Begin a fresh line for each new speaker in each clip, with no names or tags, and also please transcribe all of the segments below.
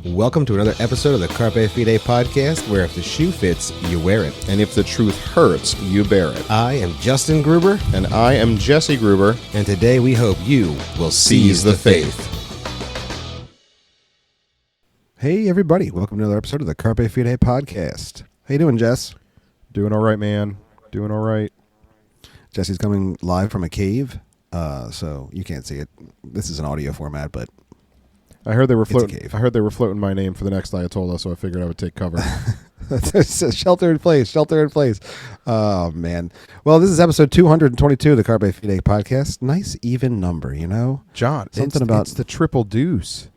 Welcome to another episode of the Carpe Fide podcast, where if the shoe fits, you wear it.
And if the truth hurts, you bear it.
I am Justin Gruber.
And I am Jesse Gruber.
And today we hope you will seize the faith. Hey, everybody. Welcome to another episode of the Carpe Fide podcast. How you doing, Jess?
Doing all right, man. Doing all right.
Jesse's coming live from a cave, so you can't see it. This is an audio format, but
I heard they were floating my name for the next Ayatollah, so I figured I would take cover.
Shelter in place. Oh, man. Well, this is episode 222 of the Carpe Fide podcast. Nice even number, you know?
John, it's the triple deuce.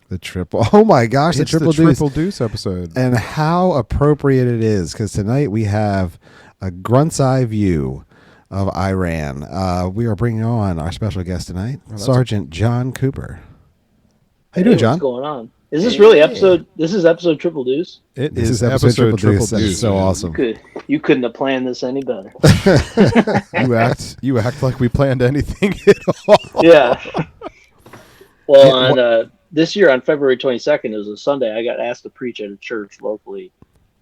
The triple. Oh, my gosh.
It's the triple deuce episode.
And how appropriate it is, because tonight we have a Grunt's eye view of Iran. We are bringing on our special guest tonight, Sergeant John Cooper. How you doing, John?
What's going on? Is this really episode? This is episode triple deuce.
This is episode triple deuce. That's so awesome.
You couldn't have planned this any better.
You act like we planned anything at all.
Yeah. Well, this year on February 22nd, it was a Sunday. I got asked to preach at a church locally,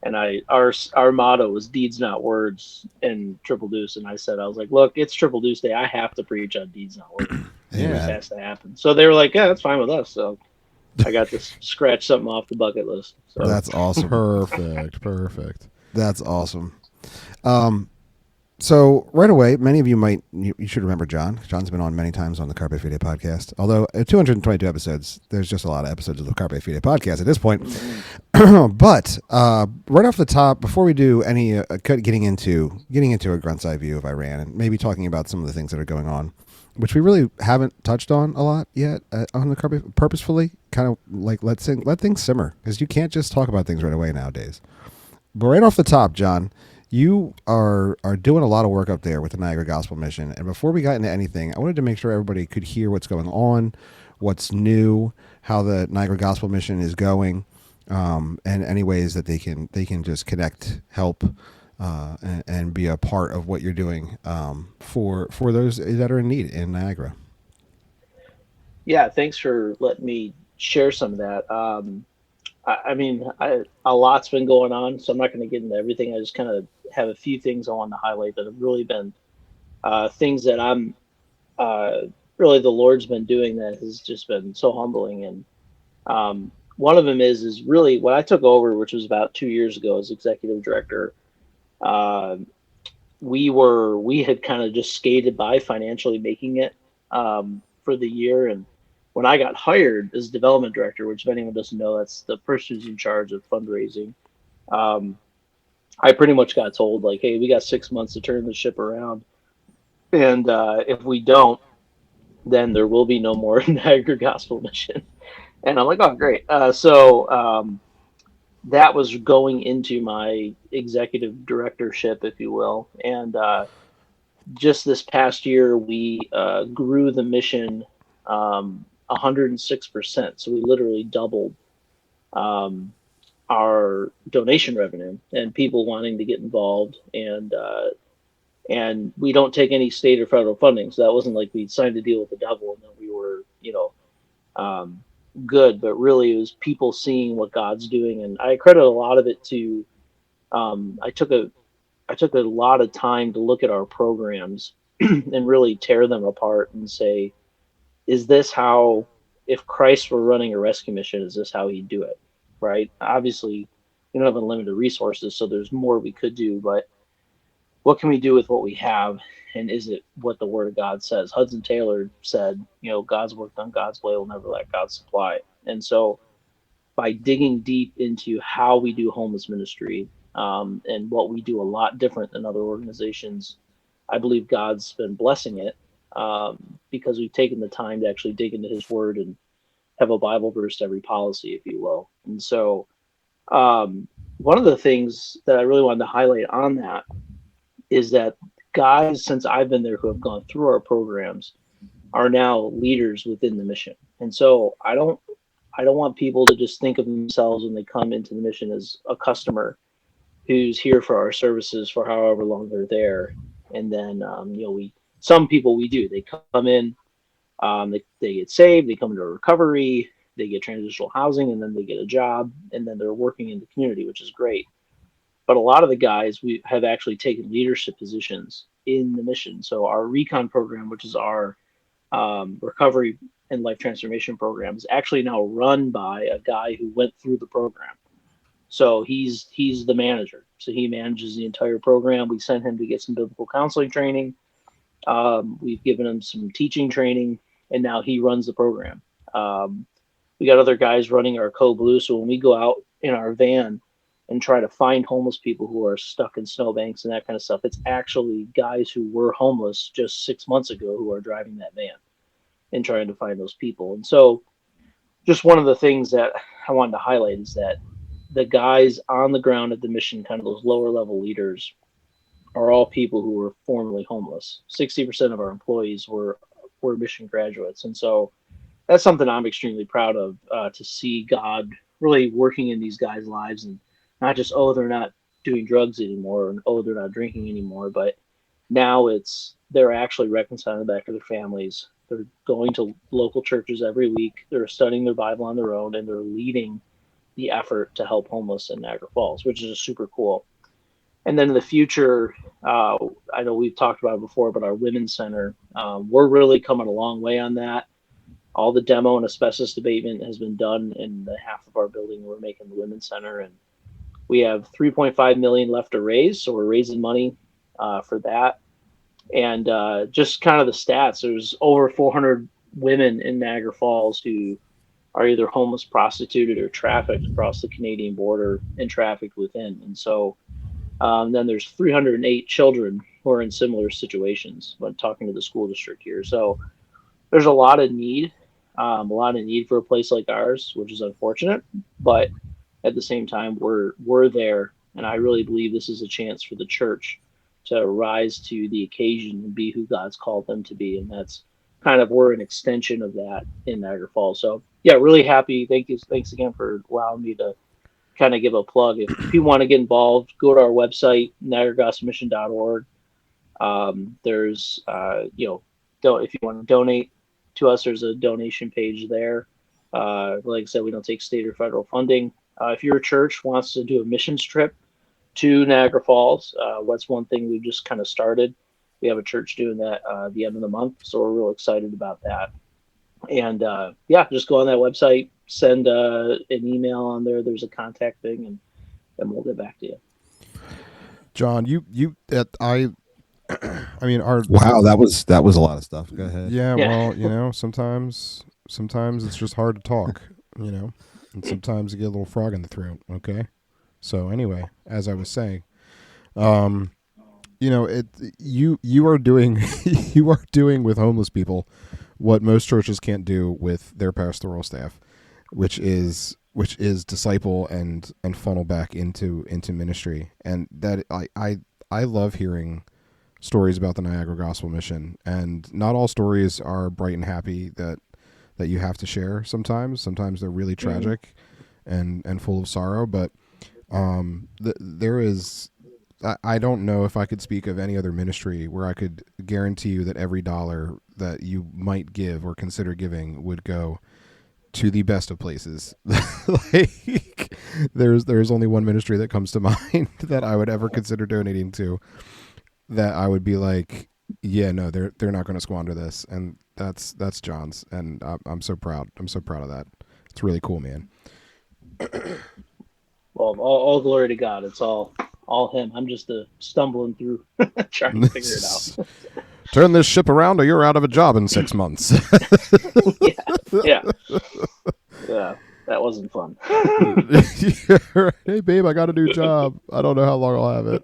and our motto was "Deeds, not words" in triple deuce. And I was like, look, it's triple deuce day. I have to preach on deeds, not words. It has to happen. So they were like, yeah, that's fine with us. So I got to scratch something off the bucket list. So.
That's awesome.
Perfect.
That's awesome. So right away, many of you you should remember John. John's been on many times on the Carpe Fide podcast. Although at 222 episodes, there's just a lot of episodes of the Carpe Fide podcast at this point. But right off the top, before we do any getting into a Grunt's eye view of Iran and maybe talking about some of the things that are going on, which we really haven't touched on a lot yet on the Carpe, purposefully, kind of like let things simmer, because you can't just talk about things right away nowadays. But right off the top, John, you are doing a lot of work up there with the Niagara Gospel Mission. And before we got into anything, I wanted to make sure everybody could hear what's going on, what's new, how the Niagara Gospel Mission is going, and any ways that they can just connect, help, and be a part of what you're doing for those that are in need in Niagara.
Yeah, thanks for letting me share some of that. A lot's been going on, so I'm not going to get into everything. I just kind of have a few things I want to highlight that have really been things that I'm really the Lord's been doing that has just been so humbling. And one of them is really when I took over, which was about 2 years ago as executive director. We had kind of just skated by financially making it for the year. And when I got hired as development director, which if anyone doesn't know, that's the person who's in charge of fundraising, I pretty much got told, like, hey, we got 6 months to turn the ship around. And if we don't, then there will be no more Niagara Gospel Mission. And I'm like, oh, great. So that was going into my executive directorship, if you will. And just this past year, we grew the mission 106%. So we literally doubled our donation revenue and people wanting to get involved. And we don't take any state or federal funding. So that wasn't like we signed a deal with the devil and then we were, good, but really it was people seeing what God's doing. And I credit a lot of it to I took a lot of time to look at our programs and really tear them apart and say, is this how, if Christ were running a rescue mission, is this how he'd do it? Right? Obviously we don't have unlimited resources, so there's more we could do, but what can we do with what we have? And is it what the Word of God says? Hudson Taylor said, God's work done God's way will never lack God's supply. And so by digging deep into how we do homeless ministry and what we do a lot different than other organizations, I believe God's been blessing it because we've taken the time to actually dig into his Word and have a Bible verse to every policy, if you will. And so one of the things that I really wanted to highlight on that is that guys, since I've been there, who have gone through our programs are now leaders within the mission. And so I don't want people to just think of themselves when they come into the mission as a customer who's here for our services for however long they're there. And then, some people we do, they come in, they get saved, they come into recovery, they get transitional housing, and then they get a job, and then they're working in the community, which is great. But a lot of the guys we have actually taken leadership positions in the mission. So our recon program, which is our recovery and life transformation program, is actually now run by a guy who went through the program. So he's the manager. So he manages the entire program. We sent him to get some biblical counseling training. We've given him some teaching training, and now he runs the program. We got other guys running our Code Blue. So when we go out in our van and try to find homeless people who are stuck in snowbanks and that kind of stuff, it's actually guys who were homeless just 6 months ago who are driving that van and trying to find those people. And so just one of the things that I wanted to highlight is that the guys on the ground at the mission, kind of those lower level leaders, are all people who were formerly homeless. 60% of our employees were mission graduates. And so that's something I'm extremely proud of, to see God really working in these guys' lives, and not just, oh, they're not doing drugs anymore, and oh, they're not drinking anymore, but now they're actually reconciling back to their families. They're going to local churches every week. They're studying their Bible on their own, and they're leading the effort to help homeless in Niagara Falls, which is super cool. And then in the future, I know we've talked about it before, but our women's center, we're really coming a long way on that. All the demo and asbestos abatement has been done in the half of our building we're making the women's center, and we have 3.5 million left to raise, so we're raising money for that. And just kind of the stats, there's over 400 women in Niagara Falls who are either homeless, prostituted, or trafficked across the Canadian border and trafficked within. And so then there's 308 children who are in similar situations when talking to the school district here. So there's a lot of need for a place like ours, which is unfortunate, but at the same time, we're there, and I really believe this is a chance for the church to rise to the occasion and be who God's called them to be, and that's kind of, we're an extension of that in Niagara Falls. So yeah, really happy. Thanks again for allowing me to kind of give a plug. If you want to get involved, go to our website, niagaragospelmission.org. There's if you want to donate to us, there's a donation page there. Like I said, we don't take state or federal funding. If your church wants to do a missions trip to Niagara Falls, that's one thing we've just kind of started. We have a church doing that at the end of the month, so we're real excited about that. And just go on that website, send an email on there. There's a contact thing, and we'll get back to you.
John,
wow, that was a lot of stuff. Go ahead.
Yeah. Well, sometimes it's just hard to talk, and sometimes you get a little frog in the throat. Okay. So anyway, as I was saying, you are doing with homeless people what most churches can't do with their pastoral staff, which is disciple and funnel back into ministry. And that I love hearing stories about the Niagara Gospel Mission, and not all stories are bright and happy that you have to share. Sometimes they're really tragic and full of sorrow, but there is, I don't know if I could speak of any other ministry where I could guarantee you that every dollar that you might give or consider giving would go to the best of places. Like there's only one ministry that comes to mind that I would ever consider donating to, that I would be like, yeah, no, they're not going to squander this. And that's John's. And I'm so proud. I'm so proud of that. It's really cool, man.
Well, all glory to God. It's all him. I'm just stumbling through trying to figure it out.
Turn this ship around or you're out of a job in 6 months.
Yeah. That wasn't fun.
Hey, babe, I got a new job. I don't know how long I'll have it.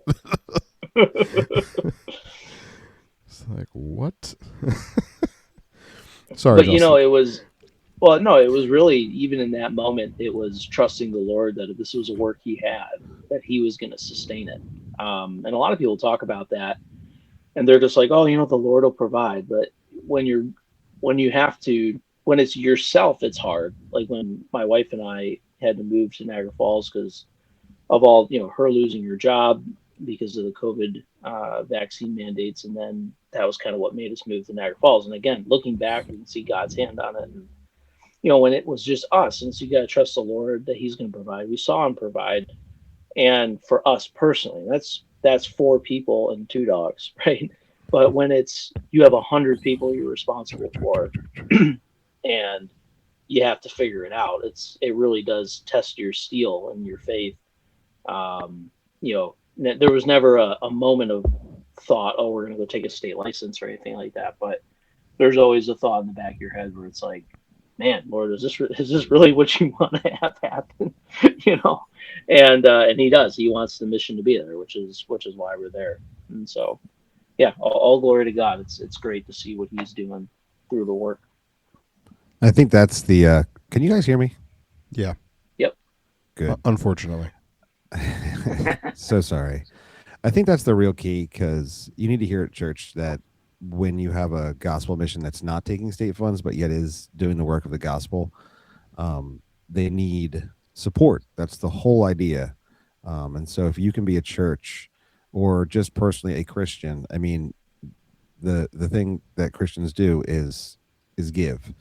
It's like, what? Sorry,
but Justin. It was really, even in that moment, it was trusting the Lord that if this was a work he had, that he was going to sustain it. And a lot of people talk about that, and they're just like, oh, the Lord will provide. But when it's yourself, it's hard. Like when my wife and I had to move to Niagara Falls because of all, her losing her job because of the COVID vaccine mandates. And then that was kind of what made us move to Niagara Falls. And again, looking back, you can see God's hand on it. And when it was just us, and so you got to trust the Lord that He's going to provide. We saw Him provide, and for us personally, that's 4 people and 2 dogs, right? But when it's you have 100 people you're responsible for, and you have to figure it out. It really does test your steel and your faith. Um, there was never a moment of thought, oh, we're going to go take a state license or anything like that. But there's always a thought in the back of your head where it's like, man, Lord, is this really what you want to have happen? you know, and He does. He wants the mission to be there, which is why we're there. And so, yeah, all glory to God. It's great to see what He's doing through the work.
I think that's the. Can you guys hear me?
Yeah.
Yep.
Good.
Unfortunately.
So sorry. I think that's the real key, because you need to hear at church that when you have a gospel mission that's not taking state funds but yet is doing the work of the gospel, they need support. That's the whole idea. And so if you can be a church or just personally a Christian, I mean, the thing that Christians do is give.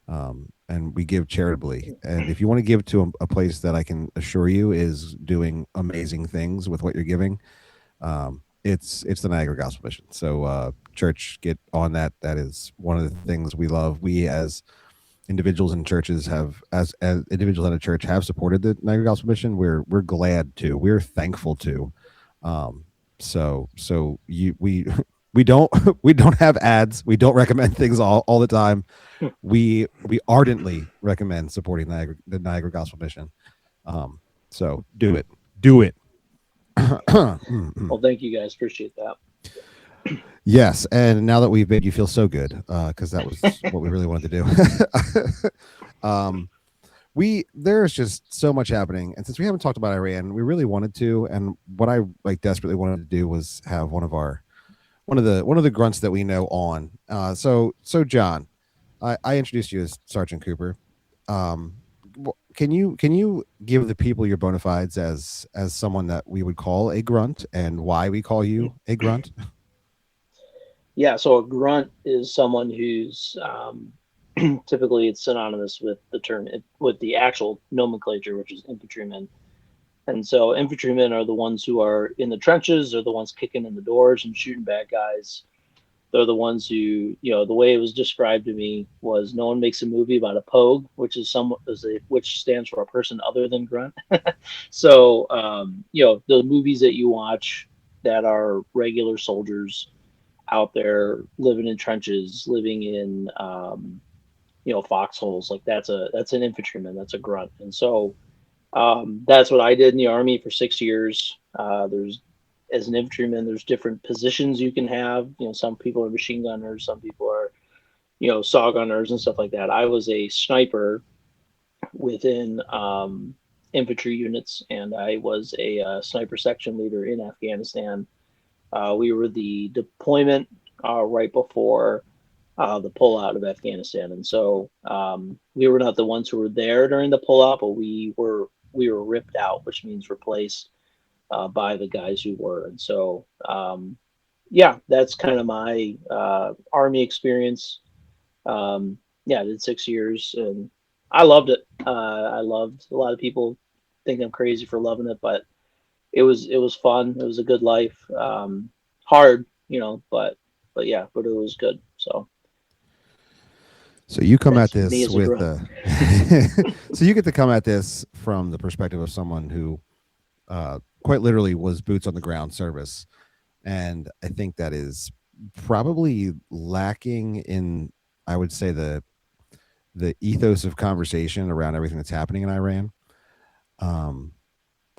And we give charitably. And if you want to give to a place that I can assure you is doing amazing things with what you're giving, it's the Niagara Gospel Mission. So church, get on that. That is one of the things we love. We as individuals in churches have, as individuals in a church, have supported the Niagara Gospel Mission. We're glad to. We're thankful to. So we don't we don't have ads. We don't recommend things all the time. We ardently recommend supporting the Niagara Gospel Mission. So do it.
Well, thank you guys. Appreciate that.
Yes, and now that we've made you feel so good, because that was what we really wanted to do. There's just so much happening, and since we haven't talked about Iran, we really wanted to. And what I desperately wanted to do was have one of the grunts that we know on. So John, I introduced you as Sergeant Cooper. Can you give the people your bona fides as someone that we would call a grunt, and why we call you a grunt?
Yeah, so a grunt is someone who's typically it's synonymous with the term, with the actual nomenclature, which is infantryman. And so infantrymen are the ones who are in the trenches, they're the ones kicking in the doors and shooting bad guys. They're the ones who, the way it was described to me was no one makes a movie about a pogue, which stands for a person other than grunt. So, the movies that you watch that are regular soldiers out there living in trenches, living in, foxholes, like that's an infantryman, that's a grunt. And so that's what I did in the Army for 6 years. As an infantryman, there's different positions you can have. Some people are machine gunners, some people are, saw gunners and stuff like that. I was a sniper within infantry units, and I was a sniper section leader in Afghanistan. We were the deployment right before the pullout of Afghanistan, and so we were not the ones who were there during the pullout, but we were ripped out, which means replaced by the guys who were. And so, that's kind of my Army experience. I did 6 years, and I loved it. I loved. A lot of people think I'm crazy for loving it, but it was fun. It was a good life. Hard, but it was good. So
you come at this with so you get to come at this from the perspective of someone who quite literally was boots on the ground service. And I think that is probably lacking in, I would say, the ethos of conversation around everything that's happening in Iran,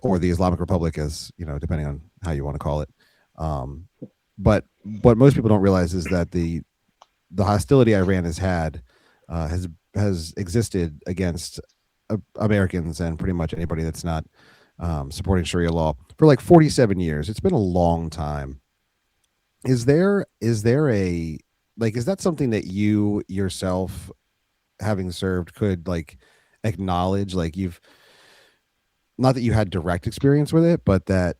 or the Islamic Republic, as depending on how you want to call it. But what most people don't realize is that the hostility Iran has had has existed against Americans and pretty much anybody that's not supporting Sharia law for like 47 years. It's been a long time. Is that something that you yourself, having served, could acknowledge? You've, not that you had direct experience with it, but that,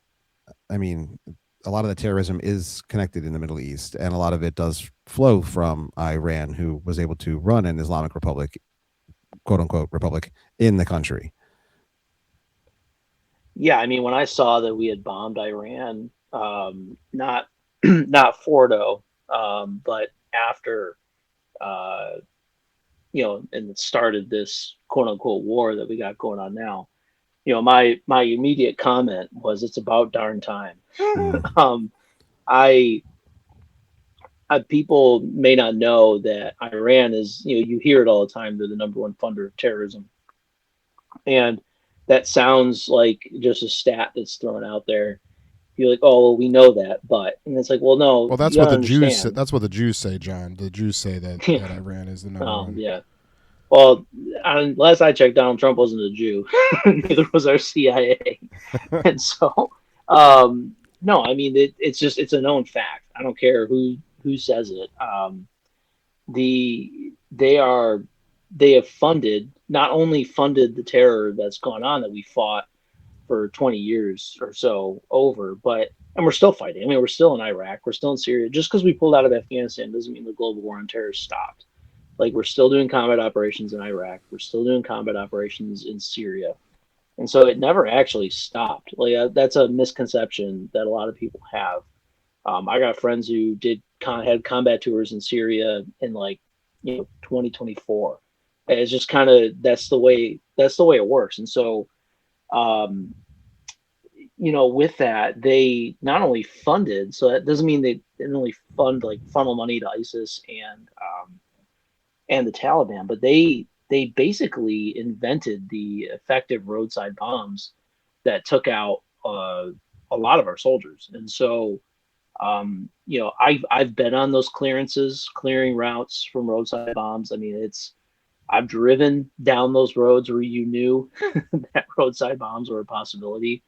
I mean, a lot of the terrorism is connected in the Middle East, and a lot of it does flow from Iran, who was able to run an Islamic Republic quote unquote republic in the country.
Yeah, I mean, when I saw that we had bombed Iran, not not Fordo, but after, uh, and it started this quote unquote war that we got going on now. My immediate comment was, "It's about darn time."
Mm.
Um, I, people may not know that Iran is, you hear it all the time. They're the number one funder of terrorism, and that sounds like just a stat that's thrown out there. You're like, oh, well, we know that, but, and it's like, well, no,
Well,
you
that's what
gotta
the Jews.
understand.
That's what the Jews say, John. The Jews say that Iran is the number one.
Yeah. Well, last I checked, Donald Trump wasn't a Jew. Neither was our CIA. And so, no, I mean, it's a known fact. I don't care who says it. They are, they have funded, not only funded the terror that's gone on that we fought for 20 years or so over, but, and we're still fighting. I mean, we're still in Iraq, we're still in Syria. Just because we pulled out of Afghanistan doesn't mean the global war on terror stopped. Like, we're still doing combat operations in Iraq, we're still doing combat operations in Syria, and so it never actually stopped. Like, that's a misconception that a lot of people have. I got friends who had combat tours in Syria in, like, 2024. It's just kind of, that's the way it works. And so, um, with that, they not only funded, so that doesn't mean they didn't only fund, like, funnel money to ISIS and the Taliban, but they basically invented the effective roadside bombs that took out a lot of our soldiers. And so, I've been on those clearances, clearing routes from roadside bombs. I mean, I've driven down those roads where you knew that roadside bombs were a possibility.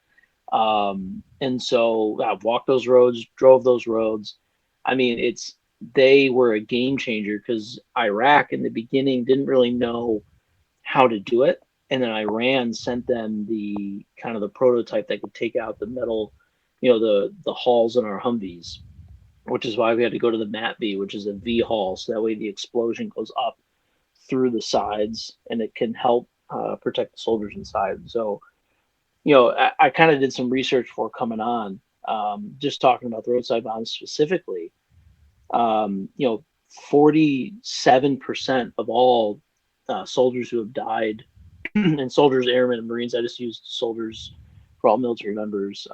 And so I've walked those roads, drove those roads. I mean, they were a game changer because Iraq in the beginning didn't really know how to do it. And then Iran sent them the kind of the prototype that could take out the metal, the hulls in our Humvees, which is why we had to go to the MATV, which is a V hull. So that way the explosion goes up through the sides and it can help protect the soldiers inside. So, I kind of did some research before coming on, just talking about the roadside bombs specifically. 47% of all soldiers who have died, and soldiers, airmen, and Marines, I just used soldiers for all military members.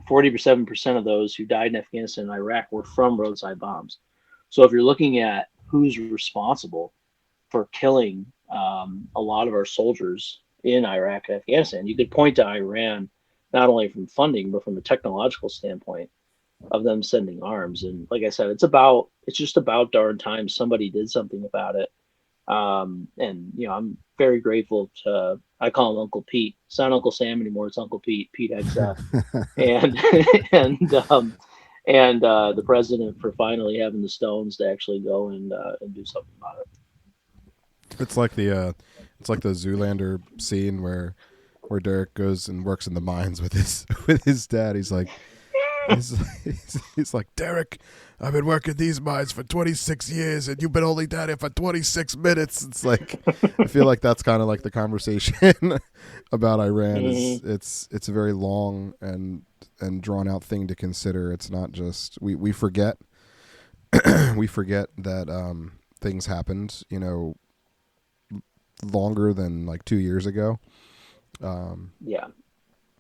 47% of those who died in Afghanistan and Iraq were from roadside bombs. So if you're looking at who's responsible for killing a lot of our soldiers in Iraq and Afghanistan, you could point to Iran, not only from funding, but from a technological standpoint of them sending arms. And like I said, it's just about darn time somebody did something about it. And I'm very grateful to, I call him Uncle Pete. It's not Uncle Sam anymore, it's Uncle Pete, Pete XF. and and the president for finally having the stones to actually go and do something about it.
It's like the Zoolander scene where Derek goes and works in the mines with his dad. He's like, he's like, Derek, I've been working these mines for 26 years and you've been only down here for 26 minutes. It's like, I feel like that's kind of like the conversation about Iran.
Mm-hmm.
It's a very long and drawn out thing to consider. It's not just, we forget, we forget that things happened, longer than like 2 years ago.
Yeah.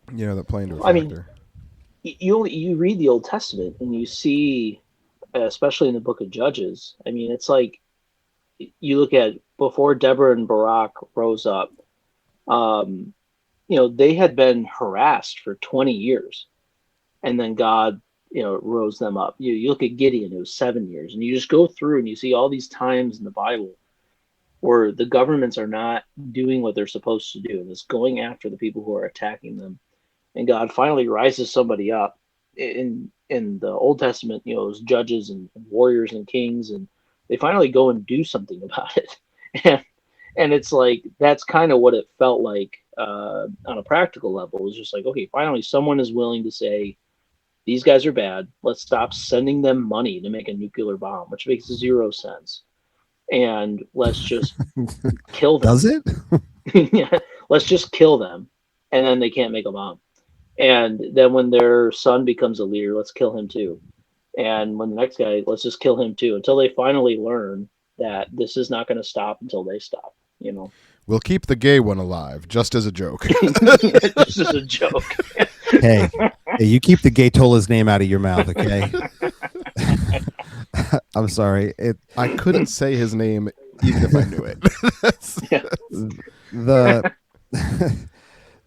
That play into a
I
factor.
mean, you read the Old Testament and you see, especially in the book of Judges, I mean, it's like you look at before Deborah and Barak rose up, they had been harassed for 20 years. And then God, rose them up. You look at Gideon, it was 7 years. And you just go through and you see all these times in the Bible where the governments are not doing what they're supposed to do. And it's going after the people who are attacking them. And God finally rises somebody up. In the Old Testament, it was judges and warriors and kings, and they finally go and do something about it. And it's like, that's kind of what it felt like on a practical level. It was just like, okay, finally someone is willing to say, these guys are bad. Let's stop sending them money to make a nuclear bomb, which makes zero sense. and let's just kill them.
Does it?
Yeah, let's just kill them, and then they can't make a bomb. And then when their son becomes a leader, let's kill him too. And when the next guy, let's just kill him too, until they finally learn that this is not going to stop until they stop. You know,
We'll keep the gay one alive, just as a joke.
just as a joke.
Hey, you keep the Gaytola's name out of your mouth, okay? I'm sorry.
I couldn't say his name even if I knew it.
Yeah.
the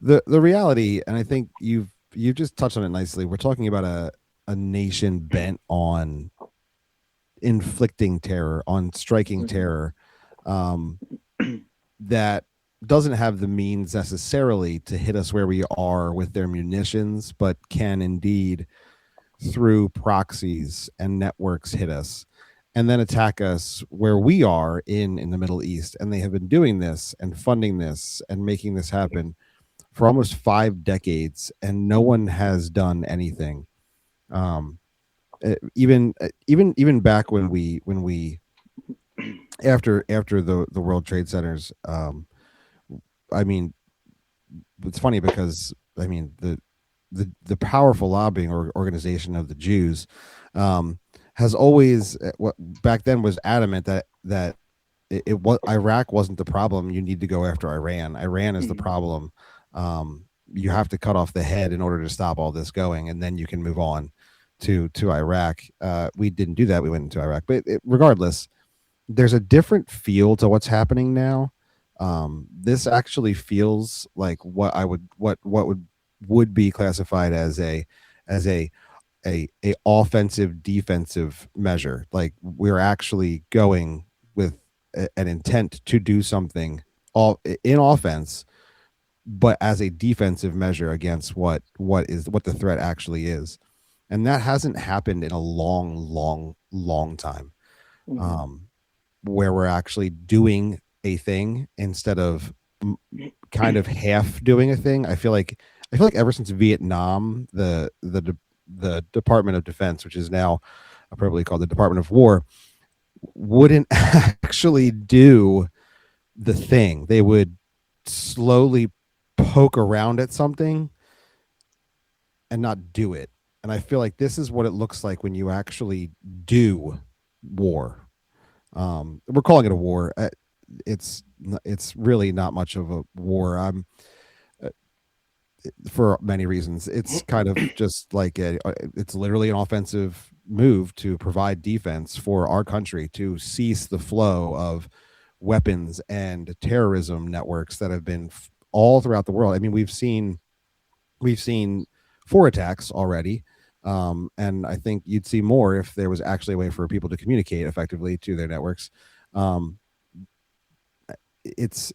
the reality, and I think you've just touched on it nicely. We're talking about a nation bent on inflicting terror, on striking terror, that doesn't have the means necessarily to hit us where we are with their munitions, but can indeed through proxies and networks hit us and then attack us where we are in the Middle East. And they have been doing this and funding this and making this happen for almost 5 decades, and no one has done anything. Even back when we after the World Trade Centers, I mean, it's funny because I mean the powerful lobbying organization of the Jews has always, what back then was adamant that it was Iraq wasn't the problem. You need to go after Iran. Iran is the problem. You have to cut off the head in order to stop all this going, and then you can move on to Iraq. We didn't do that. We went into Iraq, but regardless, there's a different feel to what's happening now. This actually feels like what would be classified as a offensive defensive measure. Like we're actually going with an intent to do something all in offense, but as a defensive measure against what the threat actually is. And that hasn't happened in a long time. Where we're actually doing a thing instead of kind of half doing a thing. I feel like ever since Vietnam, the Department of Defense, which is now appropriately called the Department of War, wouldn't actually do the thing. They would slowly poke around at something and not do it. And I feel like this is what it looks like when you actually do war. We're calling it a war. It's really not much of a war. For many reasons, it's kind of just like it's literally an offensive move to provide defense for our country, to cease the flow of weapons and terrorism networks that have been all throughout the world. I mean, we've seen 4 attacks already. And I think you'd see more if there was actually a way for people to communicate effectively to their networks. It's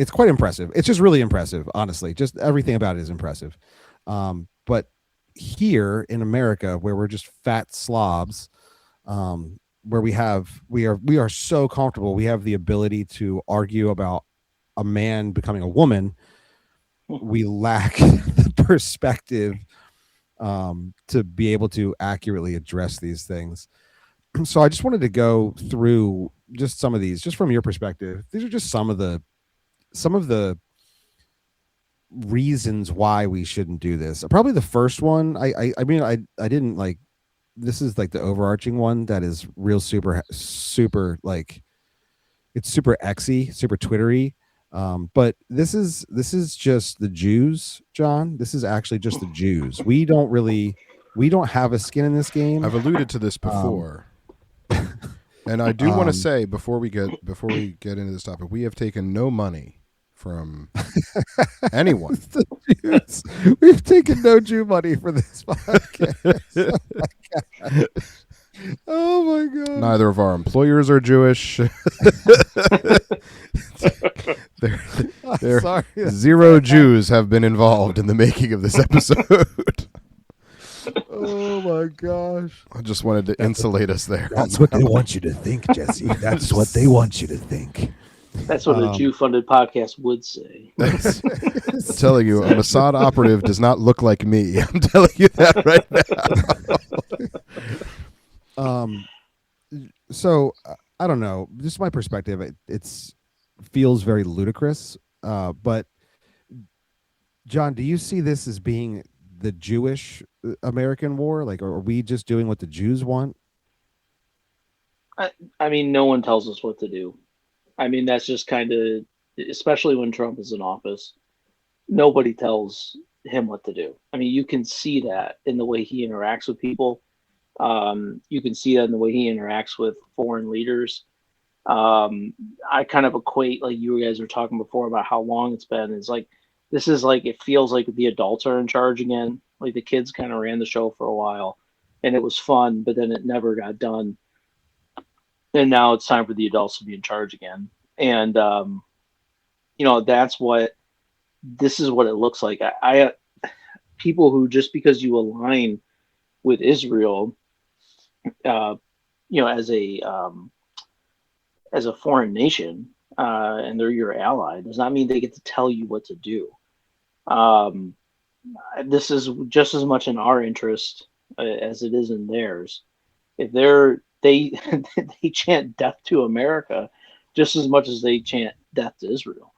quite impressive. It's just really impressive, honestly. Just everything about it is impressive. But here in America, where we're just fat slobs, where we are so comfortable, we have the ability to argue about a man becoming a woman. We lack the perspective to be able to accurately address these things. So I just wanted to go through just some of these, just from your perspective. These are just some of the reasons why we shouldn't do this. Probably the first one, I mean, I didn't like, this is like the overarching one that is real super like, it's super X-y, super Twittery. But this is just the Jews, John. This is actually just the Jews. We don't have a skin in this game.
I've alluded to this before. And I do want to say before we get into this topic, we have taken no money from anyone.
We've taken no Jew money for this podcast. Oh my god!
Neither of our employers are Jewish.
Sorry.
Zero Jews have been involved in the making of this episode.
Oh my gosh!
I just wanted to insulate us there.
That's what they want you to think, Jesse. That's what they want you to think.
That's what a Jew-funded podcast would say.
I'm telling you, a Mossad operative does not look like me. I'm telling you that right now.
So I don't know. Just my perspective. It's feels very ludicrous. But John, do you see this as being the Jewish American war? Like, are we just doing what the Jews want?
I mean, no one tells us what to do. I mean, that's just kind of, especially when Trump is in office, nobody tells him what to do. I mean, you can see that in the way he interacts with people. You can see that in the way he interacts with foreign leaders. I kind of equate, like you guys were talking before about how long it's been. It's like, this is like, it feels like the adults are in charge again. Like the kids kind of ran the show for a while and it was fun, but then it never got done. And now it's time for the adults to be in charge again. And, that's what, this is what it looks like. People who, just because you align with Israel, uh, as a foreign nation, and they're your ally, does not mean they get to tell you what to do. Um, this is just as much in our interest as it is in theirs. If they they chant death to America just as much as they chant death to Israel.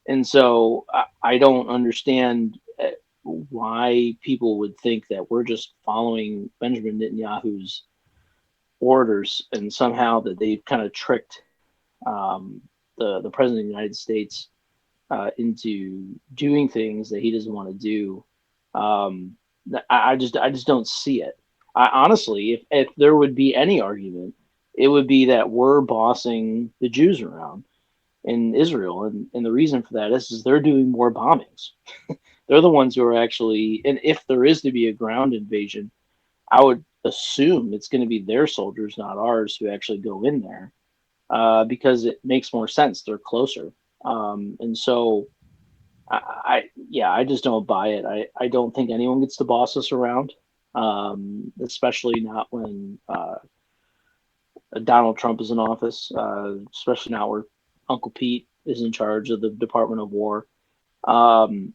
And so I don't understand why people would think that we're just following Benjamin Netanyahu's orders and somehow that they've kind of tricked the president of the United States into doing things that he doesn't want to do. Um, I just don't see it. I honestly, if there would be any argument, it would be that we're bossing the Jews around in Israel, and the reason for that is they're doing more bombings. They're the ones who are actually, and if there is to be a ground invasion, I would assume it's going to be their soldiers, not ours, who actually go in there because it makes more sense. They're closer. And so I just don't buy it. I don't think anyone gets to boss us around, especially not when Donald Trump is in office, especially now where Uncle Pete is in charge of the Department of War. Um,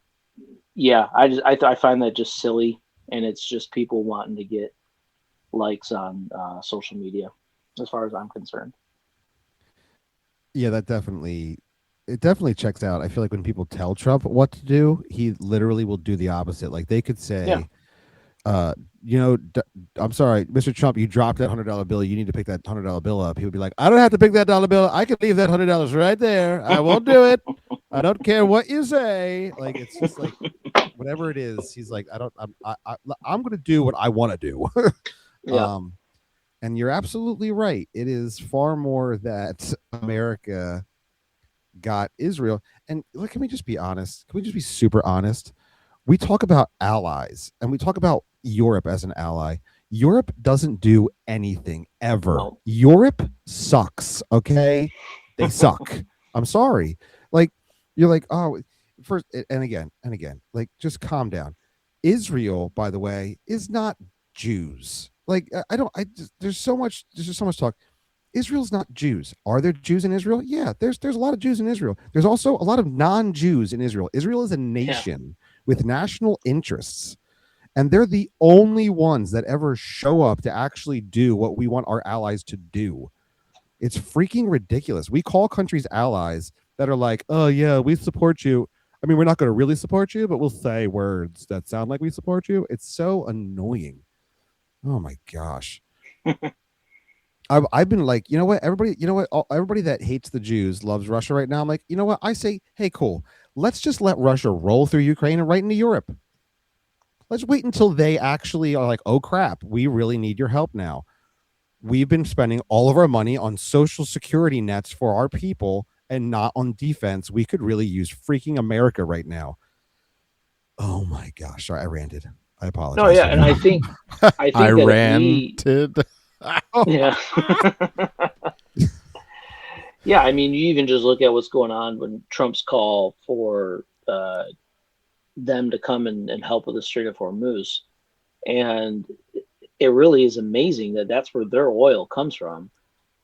I find that just silly, and it's just people wanting to get likes on social media, as far as I'm concerned.
Yeah, it definitely checks out. I feel like when people tell Trump what to do, he literally will do the opposite. Like they could
Yeah,
say, uh, I'm sorry, Mr. Trump, you dropped that $100 bill. You need to pick that $100 bill up. He would be like, I don't have to pick that dollar bill. I can leave that $100 right there. I won't do it. I don't care what you say. Like it's just like whatever it is. He's like, I'm going to do what I want to do.
yeah,
um, and you're absolutely right. It is far more that America got Israel. And look, can we just be honest? Can we just be super honest? We talk about allies and we talk about Europe as an ally. Europe doesn't do anything ever.
no,
Europe sucks. Okay. They suck. I'm sorry. Like, you're like, oh, first, and again, like, just calm down. Israel, by the way, is not Jews. Like, I don't, I just, there's just so much talk. Israel's not Jews. Are there Jews in Israel? Yeah, there's a lot of Jews in Israel. There's also a lot of non-Jews in Israel. Israel is a
yeah,
nation with national interests, and they're the only ones that ever show up to actually do what we want our allies to do. It's freaking ridiculous. We call countries allies that are like, "Oh yeah, we support you." I mean, we're not going to really support you, but we'll say words that sound like we support you. It's so annoying. Oh my gosh. I've been like, you know what, everybody, everybody that hates the Jews loves Russia right now. I'm like, you know what? I say, hey, cool. Let's just let Russia roll through Ukraine and right into Europe. Let's wait until they actually are like, oh crap, we really need your help now. We've been spending all of our money on social security nets for our people and not on defense. We could really use freaking America right now. Oh my gosh. Sorry, I ranted. I
no,
apologize.
yeah, and I
I
think that if we,
ranted.
yeah, yeah, I mean, you even just look at what's going on when Trump's call for them to come and help with the Strait of Hormuz, and it really is amazing that that's where their oil comes from,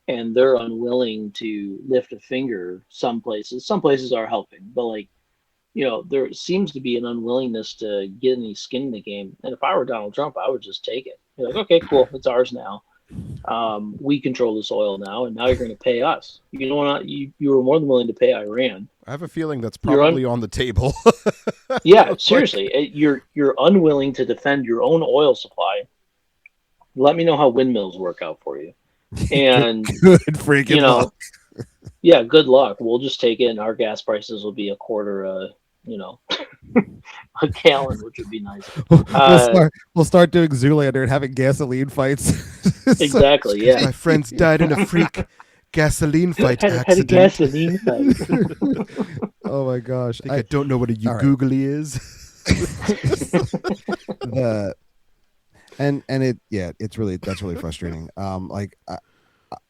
and they're unwilling to lift a finger. Some places are helping, but like, there seems to be an unwillingness to get any skin in the game. And if I were Donald Trump, I would just take it. Be like, okay, cool, it's ours now. We control this oil now, and now you're going to pay us. You don't want you were more than willing to pay Iran.
I have a feeling that's probably on the table.
Yeah, seriously, you're unwilling to defend your own oil supply. Let me know how windmills work out for you. And
Good freaking luck.
Yeah, good luck. We'll just take it, and our gas prices will be a quarter, a gallon, which would be nice.
We'll start doing Zoolander and having gasoline fights.
Exactly. Yeah.
My friends died in a freak gasoline fight accident.
Had a gasoline fight.
Oh my gosh!
I don't know what a googly is.
It's really frustrating.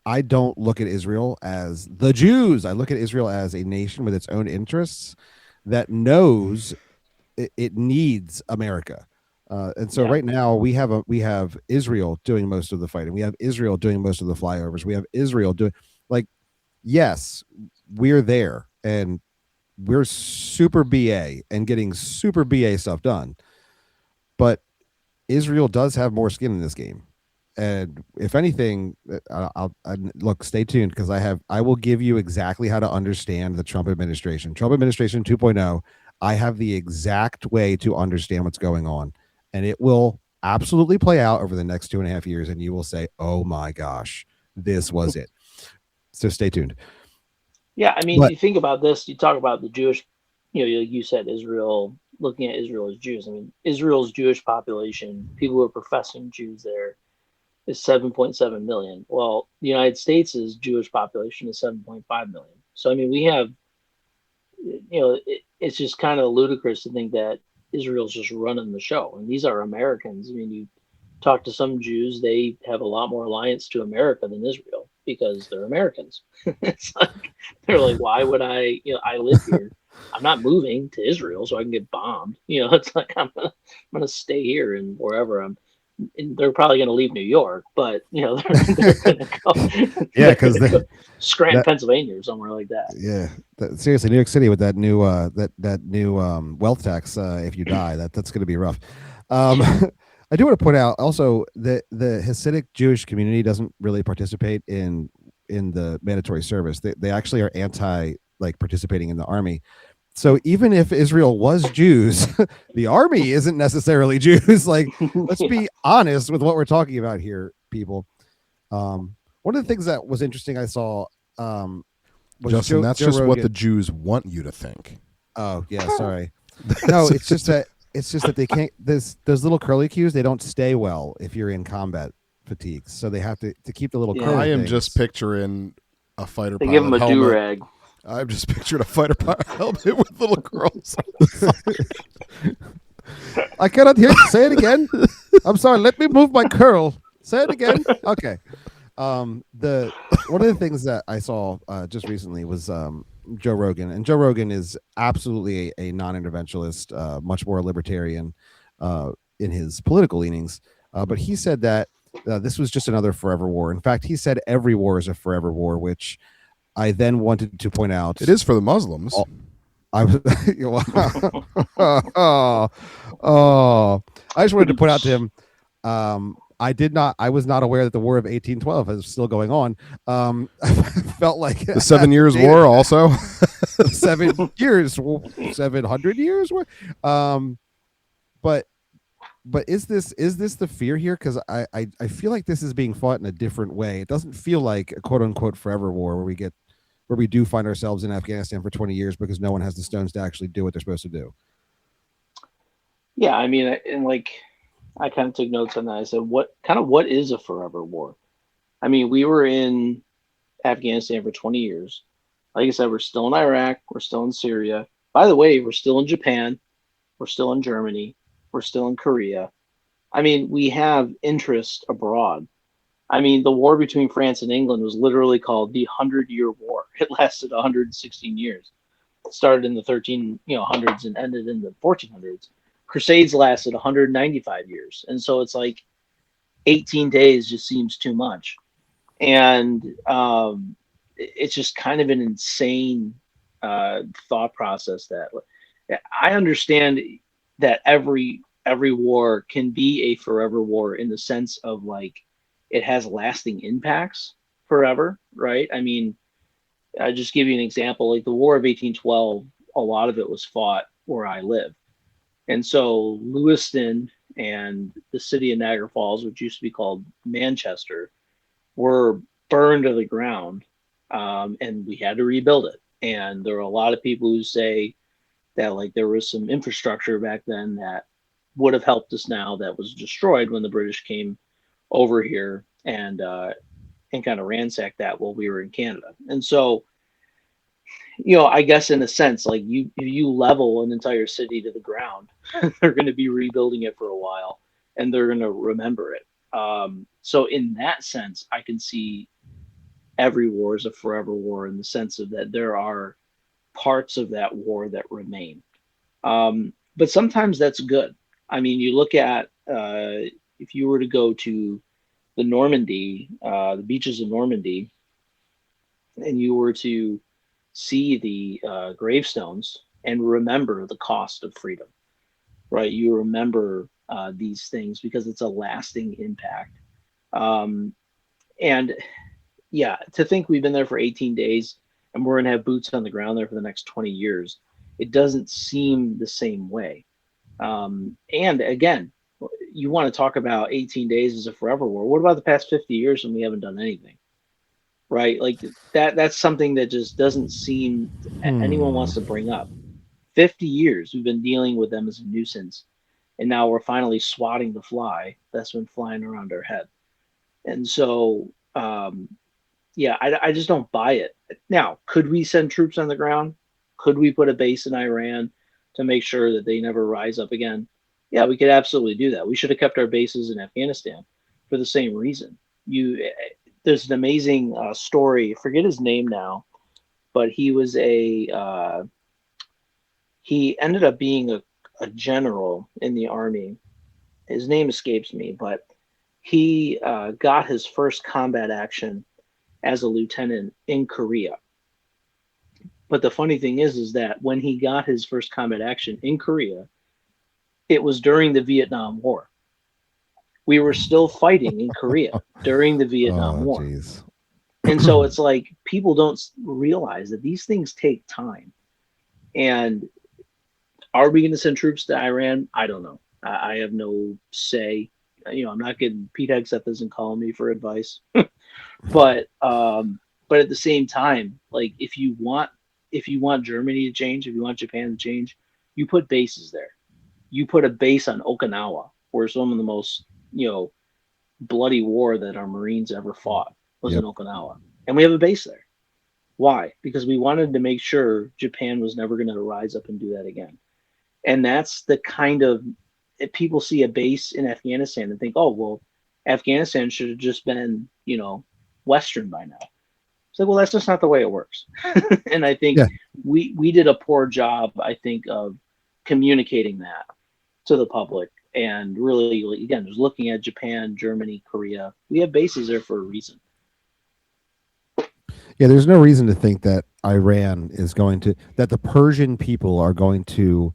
I don't look at Israel as the Jews. I look at Israel as a nation with its own interests that knows it needs America. And so right now we have Israel doing most of the fighting. We have Israel doing most of the flyovers. We have Israel doing yes, we're there and we're super BA and getting super BA stuff done. But Israel does have more skin in this game. And if anything, I'll look, stay tuned because I will give you exactly how to understand the Trump administration. Trump administration 2.0. I have the exact way to understand what's going on, and it will absolutely play out over the next 2.5 years. And you will say, "Oh my gosh, this was it." So stay tuned.
Yeah, I mean, you think about this. You talk about the Jewish, you said Israel. Looking at Israel as Jews, I mean, Israel's Jewish population, people who are professing Jews there, is 7.7 million. Well, the United States' Jewish population is 7.5 million. So, I mean, we have, it's just kind of ludicrous to think that Israel's just running the show. And these are Americans. I mean, you talk to some Jews, they have a lot more alliance to America than Israel because they're Americans. It's like, they're like, why would I live here. I'm not moving to Israel so I can get bombed. It's like, I'm gonna stay here and wherever I'm. And they're probably going to leave New York, but they're going to go.
Yeah, because
Scranton, Pennsylvania, or somewhere like that.
Yeah, seriously, New York City with that new wealth tax. If you die, that's going to be rough. I do want to point out also that the Hasidic Jewish community doesn't really participate in the mandatory service. They actually are anti participating in the army. So even if Israel was Jews, the army isn't necessarily Jews. Let's be honest with what we're talking about here, people. One of the things that was interesting I saw,
Justin, that's
Joe
just
Rogan.
what the Jews want you to think.
Oh yeah, sorry. No, it's just that they can't. Those little curly cues, they don't stay well if you're in combat fatigues. So they have to keep the little. Curly
I am
things.
just picturing a fighter.
They give them a do-rag.
I've just pictured a fighter pilot helmet with little curls.
I cannot hear you. Say it again. I'm sorry. Let me move my curl. Say it again. Okay. One of the things that I saw just recently was Joe Rogan, and Joe Rogan is absolutely a non-interventionalist, much more libertarian in his political leanings. But he said that this was just another forever war. In fact, he said every war is a forever war, which I then wanted to point out.
It is for the Muslims.
I just wanted to point out to him. I was not aware that the War of 1812 is still going on. I felt like
the 7 Years' War also.
7 years, 700 years. But is this the fear here? Because I feel like this is being fought in a different way. It doesn't feel like a quote unquote forever war where we do find ourselves in Afghanistan for 20 years because no one has the stones to actually do what they're supposed to do.
Yeah, I mean, and I kind of took notes on that. I said, what is a forever war? I mean, we were in Afghanistan for 20 years. Like I said, we're still in Iraq. We're still in Syria. By the way, we're still in Japan. We're still in Germany. We're still in Korea. I mean, we have interest abroad. I mean, the war between France and England was literally called the 100-Year War. It lasted 116 years. It started in the 1300s and ended in the 1400s. Crusades lasted 195 years. And so it's like 18 days just seems too much. And it's just kind of an insane thought process that I understand that every war can be a forever war in the sense of it has lasting impacts forever, right? I mean, I just give you an example. Like the War of 1812, a lot of it was fought where I live. And so Lewiston and the city of Niagara Falls, which used to be called Manchester, were burned to the ground, and we had to rebuild it. And there are a lot of people who say that like there was some infrastructure back then that would have helped us now that was destroyed when the British came over here and kind of ransacked that while we were in Canada. And so, I guess in a sense, like if you level an entire city to the ground, they're going to be rebuilding it for a while, and they're going to remember it. So in that sense, I can see every war is a forever war in the sense of that there are parts of that war that remain. But sometimes that's good. I mean, you look at if you were to go to the Normandy, the beaches of Normandy, and you were to see the gravestones and remember the cost of freedom, right? You remember these things because it's a lasting impact. And yeah, to think we've been there for 18 days and we're going to have boots on the ground there for the next 20 years, it doesn't seem the same way. And again, you want to talk about 18 days as a forever war. What about the past 50 years when we haven't done anything? Right? Like that's something that just doesn't seem anyone wants to bring up. 50 years we've been dealing with them as a nuisance, and now we're finally swatting the fly that's been flying around our head. And so yeah, I just don't buy it. Now, could we send troops on the ground? Could we put a base in Iran to make sure that they never rise up again? Yeah, we could absolutely do that. We should have kept our bases in Afghanistan for the same reason. There's an amazing story. I forget his name now, but he was he ended up being a general in the army. His name escapes me, but he got his first combat action as a lieutenant in Korea. But the funny thing is that when he got his first combat action in Korea, it was during the Vietnam War. We were still fighting in Korea during the Vietnam War.
Geez.
And so it's like people don't realize that these things take time. And are we going to send troops to Iran? I don't know. I have no say. I'm not getting Pete Hegseth isn't calling me for advice. But at the same time, like if you want Germany to change, if you want Japan to change, you put bases there. You put a base on Okinawa, where some of the most bloody war that our Marines ever fought was in Okinawa, and we have a base there. Why? Because we wanted to make sure Japan was never going to rise up and do that again. And that's the kind of people see a base in Afghanistan and think, oh well, Afghanistan should have just been Western by now. It's like, well, that's just not the way it works. And I think we did a poor job, I think, of communicating that to the public and really, again, just looking at Japan, Germany, Korea. We have bases there for a reason.
Yeah, there's no reason to think that Iran is that the Persian people are going to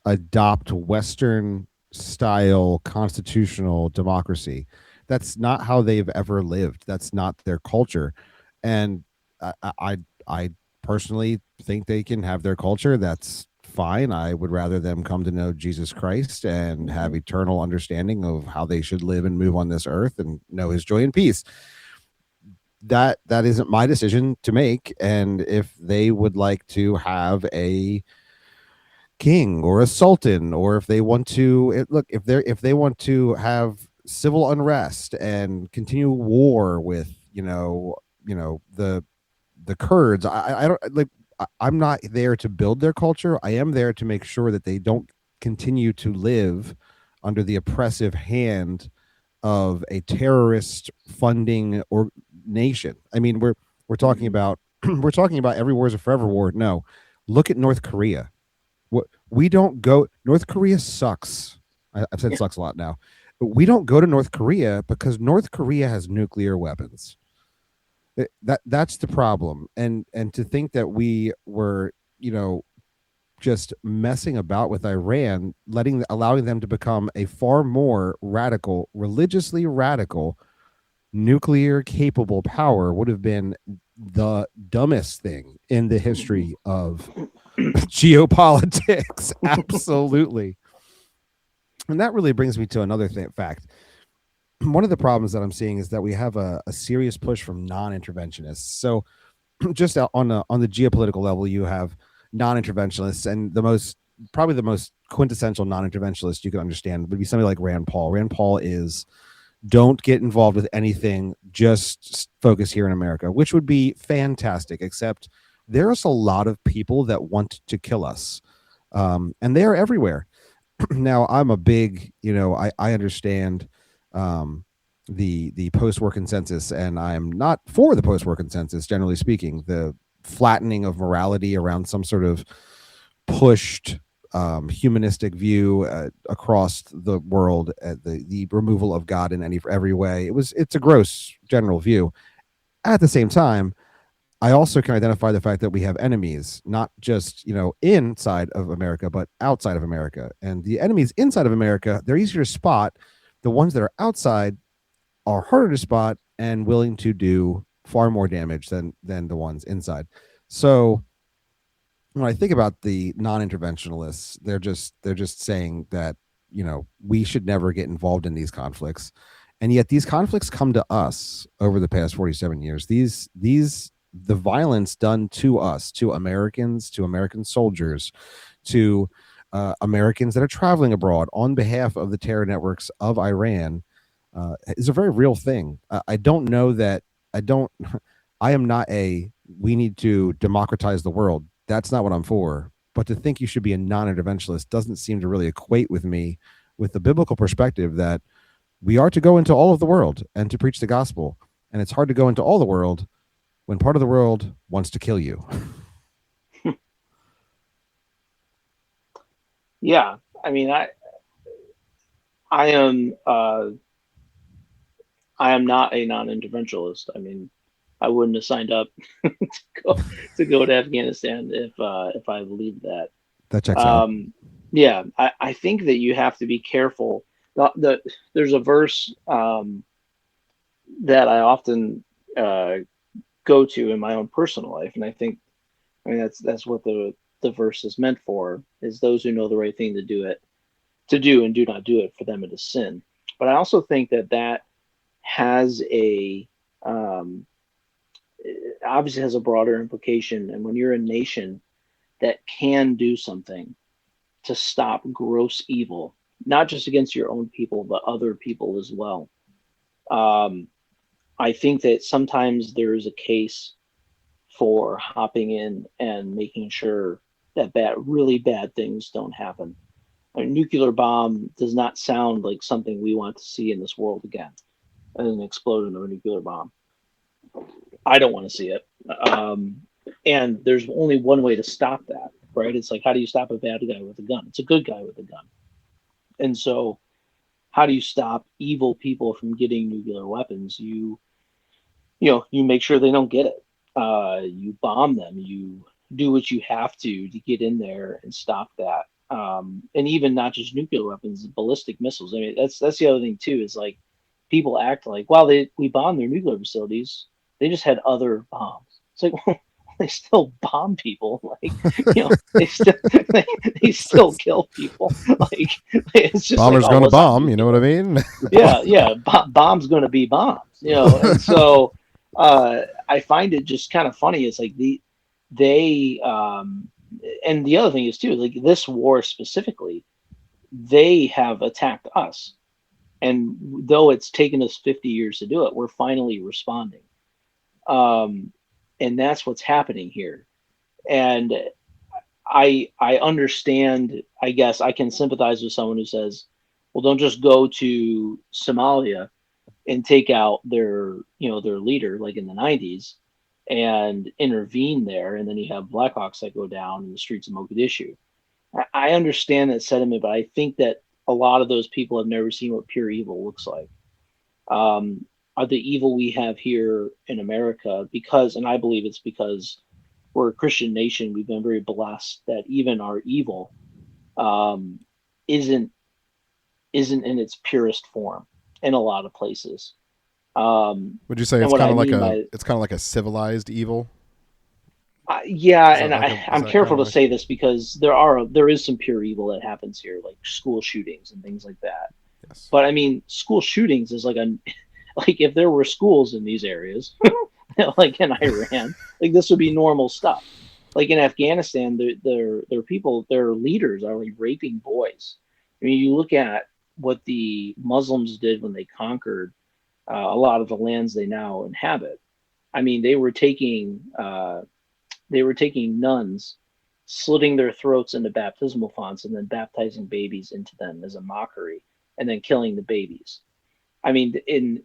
adopt Western style constitutional democracy. That's not how they've ever lived. That's not their culture. And I personally think they can have their culture. That's fine. I would rather them come to know Jesus Christ and have eternal understanding of how they should live and move on this earth and know his joy and peace. That isn't my decision to make. And if they would like to have a king or a sultan, or if they want to if they want to have civil unrest and continue war with the Kurds, I don't like. I'm not there to build their culture. I am there to make sure that they don't continue to live under the oppressive hand of a terrorist funding or nation. I mean, we're talking about we're talking about every war is a forever war. No, look at North Korea. What we don't go. North Korea sucks. I've said sucks a lot now, but we don't go to North Korea because North Korea has nuclear weapons. That's the problem. And to think that we were just messing about with Iran, allowing them to become a far more radical, religiously radical nuclear capable power would have been the dumbest thing in the history of geopolitics. Absolutely. And that really brings me to another fact. One of the problems that I'm seeing is that we have a serious push from non-interventionists. So just on the geopolitical level, you have non-interventionists, and probably the most quintessential non-interventionalist you can understand would be somebody like Rand Paul. Rand Paul is, don't get involved with anything, just focus here in America, which would be fantastic, except there's a lot of people that want to kill us, and they are everywhere. Now, I'm a big, I understand the post-war consensus, and I'm not for the post-war consensus, generally speaking, the flattening of morality around some sort of pushed humanistic view across the world, the removal of God in every way. It's a gross general view. At the same time, I also can identify the fact that we have enemies, not just, inside of America, but outside of America. And the enemies inside of America, they're easier to spot. The ones that are outside are harder to spot and willing to do far more damage than the ones inside. So when I think about the non-interventionalists, they're just saying that, we should never get involved in these conflicts. And yet these conflicts come to us over the past 47 years. The violence done to us, to Americans, to American soldiers, to Americans that are traveling abroad on behalf of the terror networks of Iran, is a very real thing. I don't know that I don't. I am not we need to democratize the world. That's not what I'm for. But to think you should be a non-interventionalist doesn't seem to really equate with me with the biblical perspective that we are to go into all of the world and to preach the gospel. And it's hard to go into all the world when part of the world wants to kill you.
Yeah, I mean, I am I am not a non-interventionalist. I mean, I wouldn't have signed up to go to Afghanistan if I believed that.
That checks out.
Yeah, I think that you have to be careful. There's a verse that I often go to in my own personal life, and I mean that's what the verse is meant for, is those who know the right thing to do and do not do it, for them it is sin. But I also think that has um, obviously has a broader implication. And when you're a nation that can do something to stop gross evil, not just against your own people, but other people as well, um, I think that sometimes there is a case for hopping in and making sure that really bad things don't happen. A nuclear bomb does not sound like something we want to see in this world again. An explosion of a nuclear bomb. I don't want to see it. And there's only one way to stop that, right? It's like, how do you stop a bad guy with a gun? It's a good guy with a gun. And so, how do you stop evil people from getting nuclear weapons? You make sure they don't get it. You bomb them. You do what you have to get in there and stop that. And even not just nuclear weapons, ballistic missiles. I mean, that's the other thing too. Is like, people act like, well, we bombed their nuclear facilities. They just had other bombs. It's like, well, they still bomb people. Like, they still kill people. Like, it's just
Bomber's
like,
gonna bomb. You know what I mean?
yeah. Bomb's going to be bombs. And so I find it just kind of funny. It's like they and the other thing is too, like, this war specifically, they have attacked us. And though it's taken us 50 years to do it, we're finally responding. And that's what's happening here. And I understand, I guess I can sympathize with someone who says, well, don't just go to Somalia and take out their leader, like in the 90s, and intervene there. And then you have Blackhawks that go down in the streets of Mogadishu. I understand that sentiment, but I think that a lot of those people have never seen what pure evil looks like. Are the evil we have here in America, and I believe it's because we're a Christian nation, we've been very blessed that even our evil isn't in its purest form in a lot of places.
Would you say
And
it's
what
kind
I
of like
mean by
it's kind of like a civilized evil?
yeah,
Is that
and
like is
I'm
that kind
careful
of
to
like
say this because there is some pure evil that happens here, like school shootings and things like that.
yes?
But I mean, school shootings is like a like if there were schools in these areas, like in Iran, like this would be normal stuff. Like in Afghanistan, their people, their leaders are like raping boys. I mean, you look at what the Muslims did when they conquered a lot of the lands they now inhabit. I mean, they were taking nuns, slitting their throats into baptismal fonts, and then baptizing babies into them as a mockery, and then killing the babies. I mean, in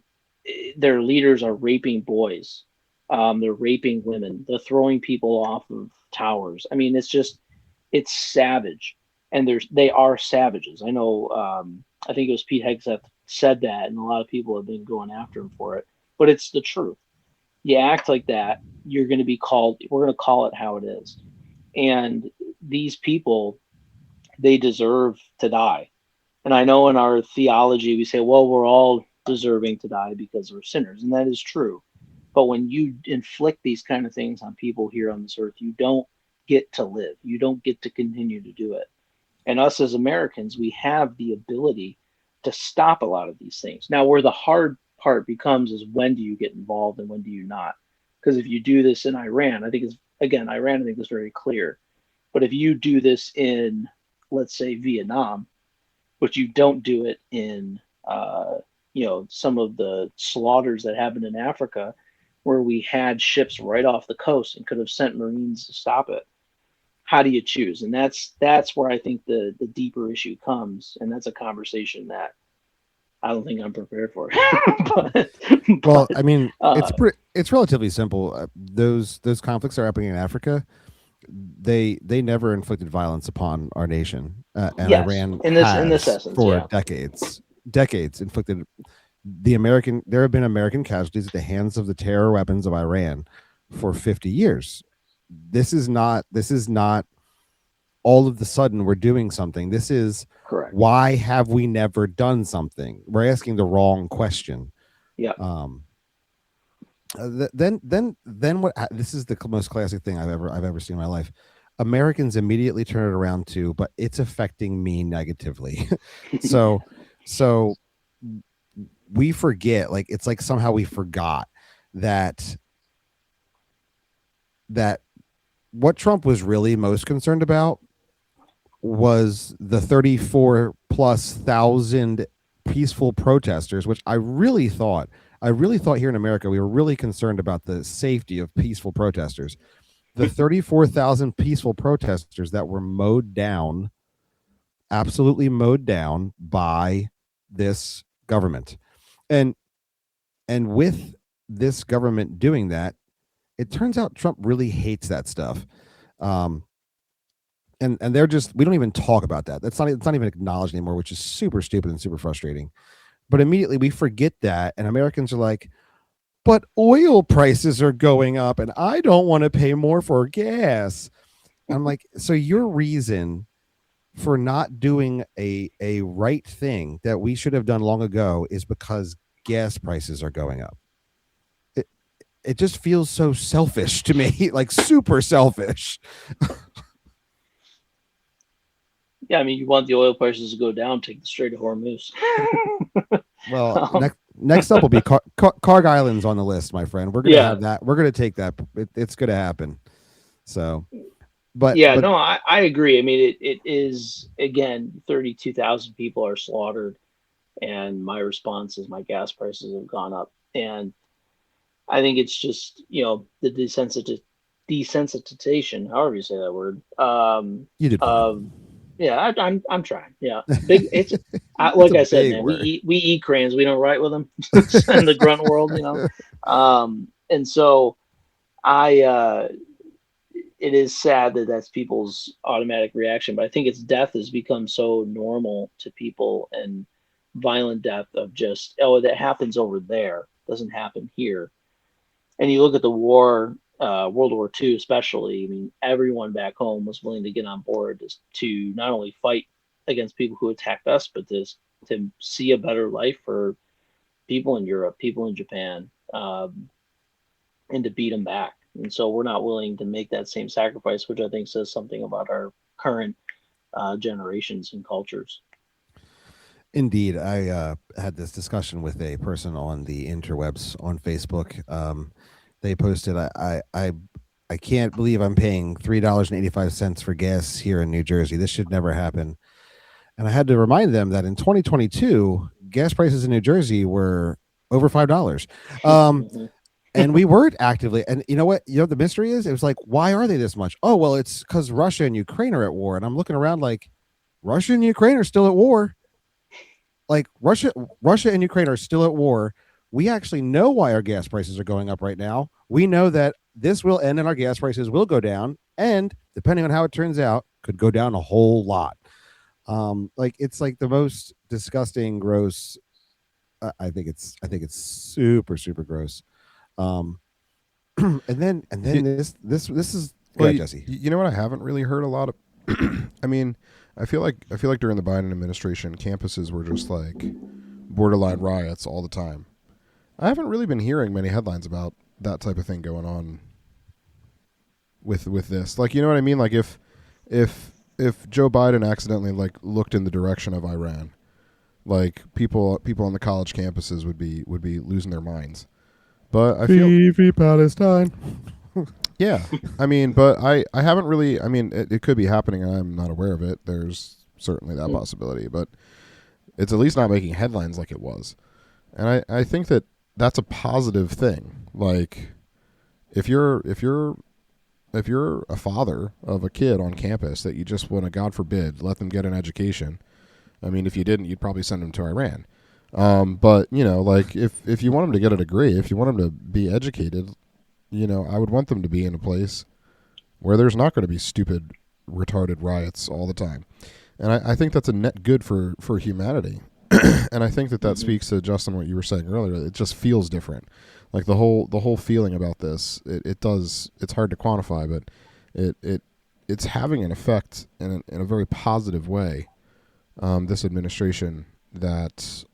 their leaders are raping boys, they're raping women, they're throwing people off of towers. I mean, it's savage, and they are savages. I know. I think it was Pete Hegseth said that, and a lot of people have been going after him for it. But it's the truth. You act like that, you're going to be called. We're going to call it how it is. And these people, they deserve to die. And I know in our theology, we say, well, we're all deserving to die because we're sinners. And that is true. But when you inflict these kind of things on people here on this earth, you don't get to live. You don't get to continue to do it. And us as Americans, we have the ability to stop a lot of these things. Now, where the hard part becomes is when do you get involved and when do you not? Because if you do this in Iran, I think it's, again, Iran, I think is very clear. But if you do this in, let's say, Vietnam, but you don't do it in some of the slaughters that happened in Africa, where we had ships right off the coast and could have sent Marines to stop it. How do you choose? And that's where I think the deeper issue comes, and that's a conversation that I don't think I'm prepared for. but,
Well,
but
I mean,
uh,
it's relatively simple. Those conflicts that are happening in Africa. They never inflicted violence upon our nation, and
yes,
Iran
in this
has
essence,
for
yeah,
decades inflicted There have been American casualties at the hands of the terror weapons of Iran for 50 years. This is not all of the sudden we're doing something. This is
correct,
why have we never done something? We're asking the wrong question.
yeah,
Um, then what? This is the most classic thing I've ever seen in my life. Americans immediately turn it around to, but it's affecting me negatively. so, so we forget. Like it's like somehow we forgot that that what Trump was really most concerned about was the 34 plus thousand peaceful protesters, which I really thought here in America we were really concerned about the safety of peaceful protesters. The 34,000 peaceful protesters that were mowed down, absolutely mowed down by this government. And and with this government doing that, it turns out Trump really hates that stuff. Um, and they're just, we don't even talk about that. It's not even acknowledged anymore, which is super stupid and super frustrating. But immediately we forget that, and Americans are like, but oil prices are going up and I don't want to pay more for gas. I'm like, so your reason for not doing a right thing that we should have done long ago is because gas prices are going up. It, it just feels so selfish to me, like super selfish.
yeah. I mean, you want the oil prices to go down, take the Strait of Hormuz.
Well,
um,
next up will be Carg Island's on the list, my friend. We're gonna
yeah,
have that. We're gonna take that. It's gonna happen. So,
yeah,
but
no, I agree. I mean, it is again, 32,000 people are slaughtered, and my response is my gas prices have gone up, and I think it's just the desensitization, however you say that word,
you did
of
fine.
yeah, I'm trying. Yeah, big.
It's a
Like I said,
big
man. We
word.
eat crayons. We don't write with them in the grunt world. And so I it is sad that that's people's automatic reaction, but I think its death has become so normal to people, and violent death of just, oh, that happens over there, doesn't happen here. And you look at the war, World War II especially. I mean, everyone back home was willing to get on board to not only fight against people who attacked us, but to see a better life for people in Europe, people in Japan, and to beat them back. And so we're not willing to make that same sacrifice, which I think says something about our current generations and cultures.
Indeed, I had this discussion with a person on the interwebs on Facebook. They posted, I can't believe I'm paying $3.85 for gas here in New Jersey. This should never happen." And I had to remind them that in 2022, gas prices in New Jersey were over $5. Um,
Hmm.
and we weren't actively. And you know what? You know the mystery is? It was like, why are they this much? Oh, well, it's because Russia and Ukraine are at war. And I'm looking around like, Russia and Ukraine are still at war. Like Russia and Ukraine are still at war. We actually know why our gas prices are going up right now. We know that this will end and our gas prices will go down, and depending on how it turns out, could go down a whole lot. Like it's like the most disgusting, gross. I think it's super super gross. Um, and then this is go
Well,
ahead, Jesse.
you know what? I haven't really heard a lot of. I mean, I feel like during the Biden administration, campuses were just like borderline riots all the time. I haven't really been hearing many headlines about that type of thing going on with this. Like, you know what I mean? Like if Joe Biden accidentally like looked in the direction of Iran, like people on the college campuses would be losing their minds. But I feel
Free Palestine.
yeah. I mean, but I haven't really. I mean, it could be happening, and I'm not aware of it. There's certainly that possibility, but it's at least not making headlines like it was. And I think that that's a positive thing. Like if you're a father of a kid on campus that you just want to, God forbid, let them get an education. I mean, if you didn't, you'd probably send them to Iran. But like if you want them to get a degree, if you want them to be educated, I would want them to be in a place where there's not going to be stupid, retarded riots all the time. And I think that's a net good for humanity. And I think that speaks to, Justin, what you were saying earlier. It just feels different. Like the whole feeling about this, it does. It's hard to quantify, but it's having an effect in a very positive way. This administration that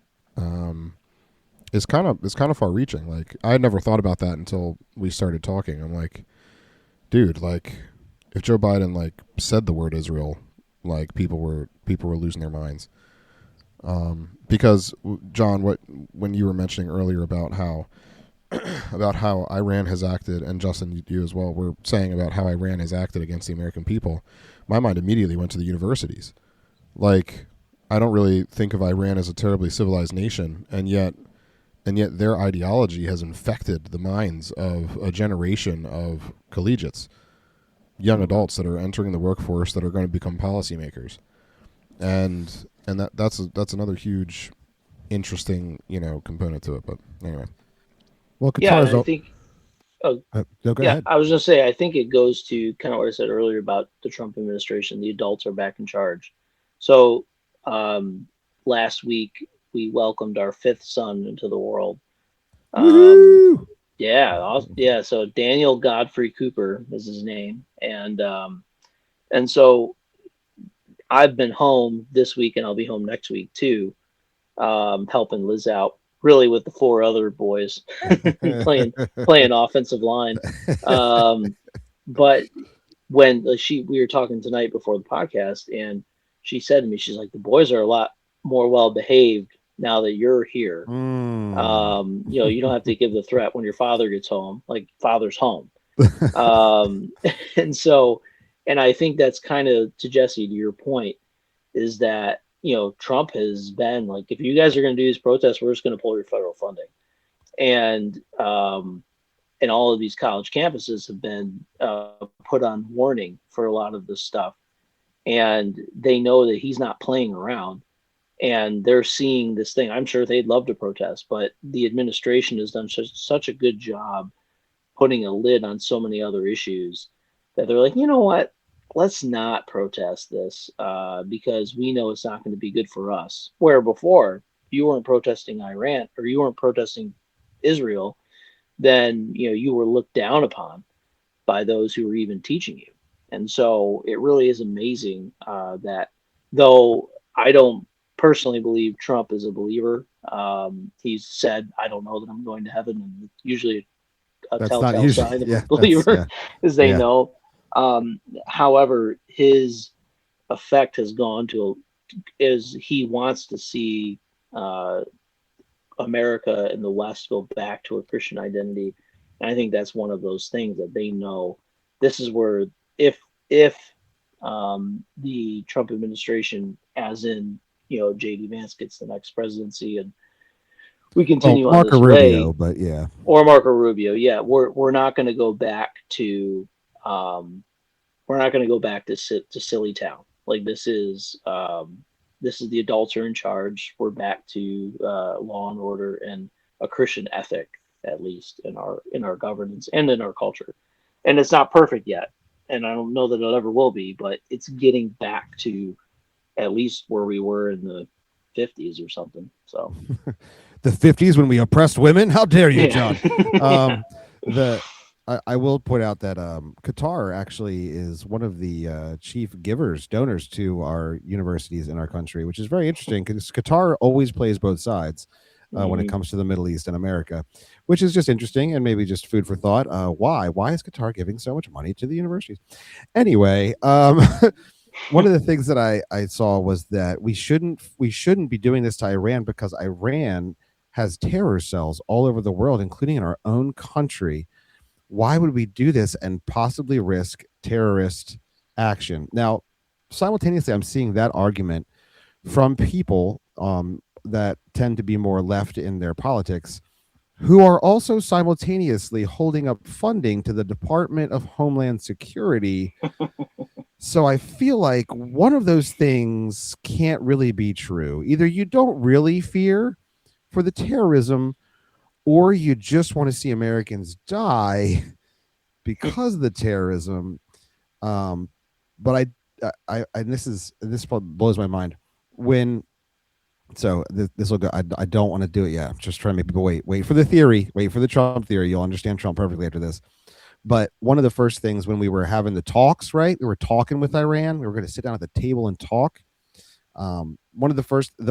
is kind of far reaching. Like I had never thought about that until we started talking. I'm like, dude, like if Joe Biden like said the word Israel, like people were losing their minds. Because John, when you were mentioning earlier about how Iran has acted, and Justin, you as well, were saying about how Iran has acted against the American people, my mind immediately went to the universities. Like, I don't really think of Iran as a terribly civilized nation, and yet their ideology has infected the minds of a generation of collegiates, young adults that are entering the workforce that are going to become policymakers, and that's another huge, interesting component to it. But anyway,
Well,
Yeah, and
Qatar's.
I think, oh,
No, go
yeah,
ahead.
I was going to say, I think it goes to kind of what I said earlier about the Trump administration. The adults are back in charge. So um, last week, we welcomed our fifth son into the world. Um,
Woohoo!
yeah, yeah. So Daniel Godfrey Cooper is his name, and so I've been home this week, and I'll be home next week too, helping Liz out really with the four other boys playing offensive line. Um, but when we were talking tonight before the podcast, and she said to me, she's like, the boys are a lot more well behaved now that you're here.
Mm.
You don't have to give the threat when your father gets home, like father's home. Um, and so, and I think that's kind of, to Jesse, to your point, is that Trump has been like, if you guys are going to do these protests, we're just going to pull your federal funding, and all of these college campuses have been put on warning for a lot of this stuff, and they know that he's not playing around, and they're seeing this thing. I'm sure they'd love to protest, but the administration has done such a good job putting a lid on so many other issues that they're like, you know what? Let's not protest this because we know it's not going to be good for us. Where before you weren't protesting Iran or you weren't protesting Israel, then you were looked down upon by those who were even teaching you. And so it really is amazing that though I don't personally believe Trump is a believer. He's said, "I don't know that I'm going to heaven," and usually a
That's not
telltale
usually.
sign of a
Yeah, that's
believer is they
yeah.
know. However, his effect has gone to is he wants to see uh, America and the West go back to a Christian identity. And I think that's one of those things that they know this is where if the Trump administration, as in JD Vance gets the next presidency and we
Well,
continue on
Marco
this way,
Rubio, but yeah.
or Marco Rubio, yeah, we're not going to go back to um, we're not going to go back to silly town. Like this is the adults are in charge. We're back to law and order and a Christian ethic, at least in our governance and in our culture. And it's not perfect yet, and I don't know that it ever will be, but it's getting back to at least where we were in the 50s or something. So
The 50s when we oppressed women. How dare you,
yeah,
John?
yeah.
The I will point out that Qatar actually is one of the chief donors to our universities in our country, which is very interesting because Qatar always plays both sides when it
Mhm.
comes to the Middle East and America, which is just interesting and maybe just food for thought. Why? Why is Qatar giving so much money to the universities? Anyway, one of the things that I saw was that we shouldn't be doing this to Iran because Iran has terror cells all over the world, including in our own country. Why would we do this and possibly risk terrorist action? Now, simultaneously, I'm seeing that argument from people that tend to be more left in their politics who are also simultaneously holding up funding to the Department of Homeland Security. So I feel like one of those things can't really be true. Either you don't really fear for the terrorism or you just want to see Americans die because of the terrorism. Um, but and this blows my mind when. So this will go. I don't want to do it yet. I'm just trying to make people wait for the theory, wait for the Trump theory. You'll understand Trump perfectly after this. But one of the first things when we were having the talks, right? We were talking with Iran. We were going to sit down at the table and talk. One of the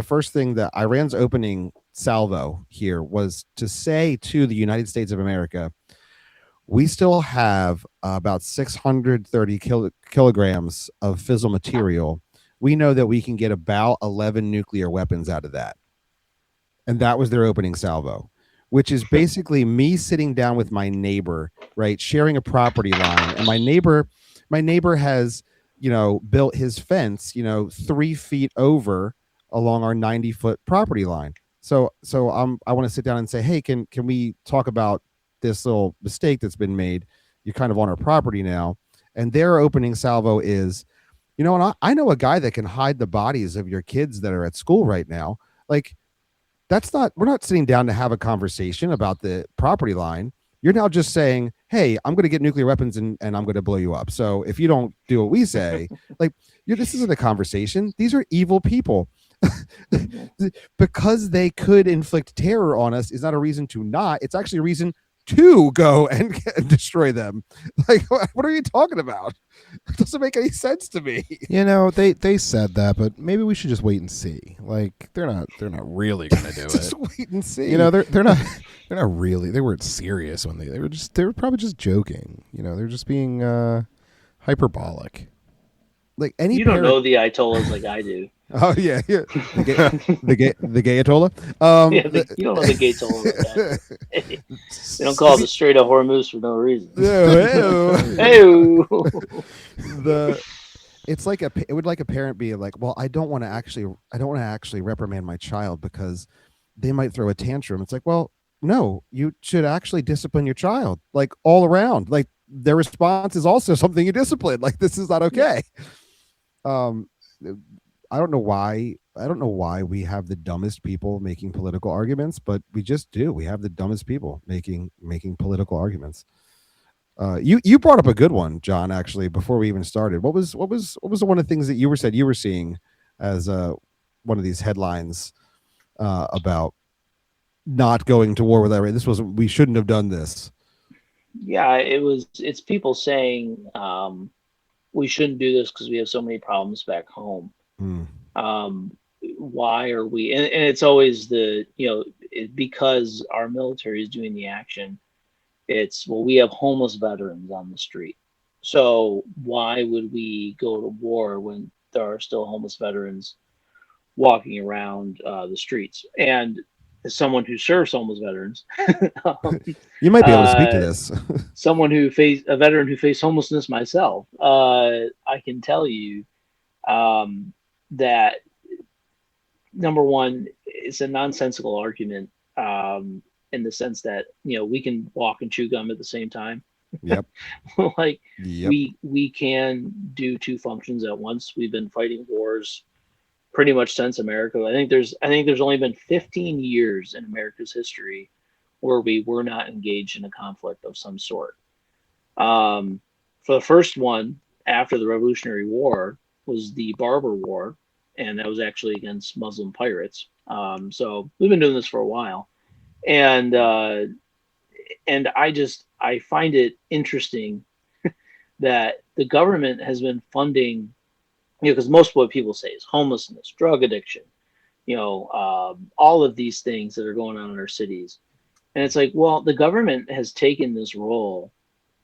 first thing that Iran's opening salvo here was to say to the United States of America, we still have about 630 kilograms of fissile material. We know that we can get about 11 nuclear weapons out of that. And that was their opening salvo, which is basically me sitting down with my neighbor, right, sharing a property line. And my neighbor has, built his fence, 3 feet over along our 90-foot property line. So I want to sit down and say, hey, can we talk about this little mistake that's been made? You're kind of on our property now. And their opening salvo is, and I know a guy that can hide the bodies of your kids that are at school right now. Like, we're not sitting down to have a conversation about the property line. You're now just saying, hey, I'm going to get nuclear weapons and I'm going to blow you up. So if you don't do what we say, like, this isn't a conversation. These are evil people. Because they could inflict terror on us is not a reason to not. It's actually a reason to go and destroy them. Like, what are you talking about? It doesn't make any sense to me.
They said that, but maybe we should just wait and see. Like they're not really going to do it.
Just wait and see.
They're not really. They weren't serious when they were probably just joking. They're just being hyperbolic.
Like any
You don't know the Ayatollahs like I do.
Oh yeah. The gay Ayatollah.
You don't know the Gayatollah like I do. They don't call it the Strait of Hormuz for no reason.
It would like a parent be like, well, I don't want to actually reprimand my child because they might throw a tantrum. It's like, well, no, you should actually discipline your child, like all around. Like their response is also something you discipline. Like this is not okay. I don't know why we have the dumbest people making political arguments, but we just do. We have the dumbest people making political arguments. You brought up a good one, John, actually, before we even started. What was one of the things that you were seeing as one of these headlines about not going to war with Iran? We shouldn't have done this.
Yeah, it's people saying we shouldn't do this because we have so many problems back home. why are we, and it's always because our military is doing the action. It's, well, we have homeless veterans on the street. So why would we go to war when there are still homeless veterans walking around the streets? And as someone who serves homeless veterans, um,
You might be able to speak to
uh,
this.
a veteran who faced homelessness myself, I can tell you that number one, it's a nonsensical argument in the sense that we can walk and chew gum at the same time.
Yep.
Like
Yep.
we can do two functions at once. We've been fighting wars pretty much since America. I think there's only been 15 years in America's history where we were not engaged in a conflict of some sort. For the first one after the Revolutionary War was the Barber War, and that was actually against Muslim pirates. So we've been doing this for a while, and I find it interesting that the government has been funding, because most of what people say is homelessness, drug addiction, all of these things that are going on in our cities, and it's like, well, the government has taken this role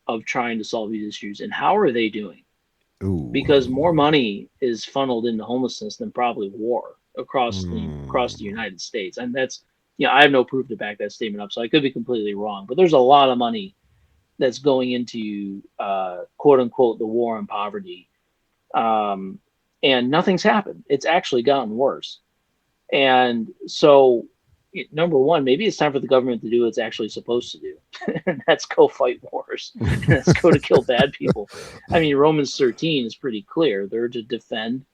of trying to solve these issues, and how are they doing?
Ooh.
Because more money is funneled into homelessness than probably war across the
Mm.
United States, and that's I have no proof to back that statement up, so I could be completely wrong. But there's a lot of money that's going into quote unquote the war on poverty, and nothing's happened. It's actually gotten worse, and so. Number one, maybe it's time for the government to do what it's actually supposed to do. And that's go fight wars. That's go to kill bad people. I mean, Romans 13 is pretty clear. They're to defend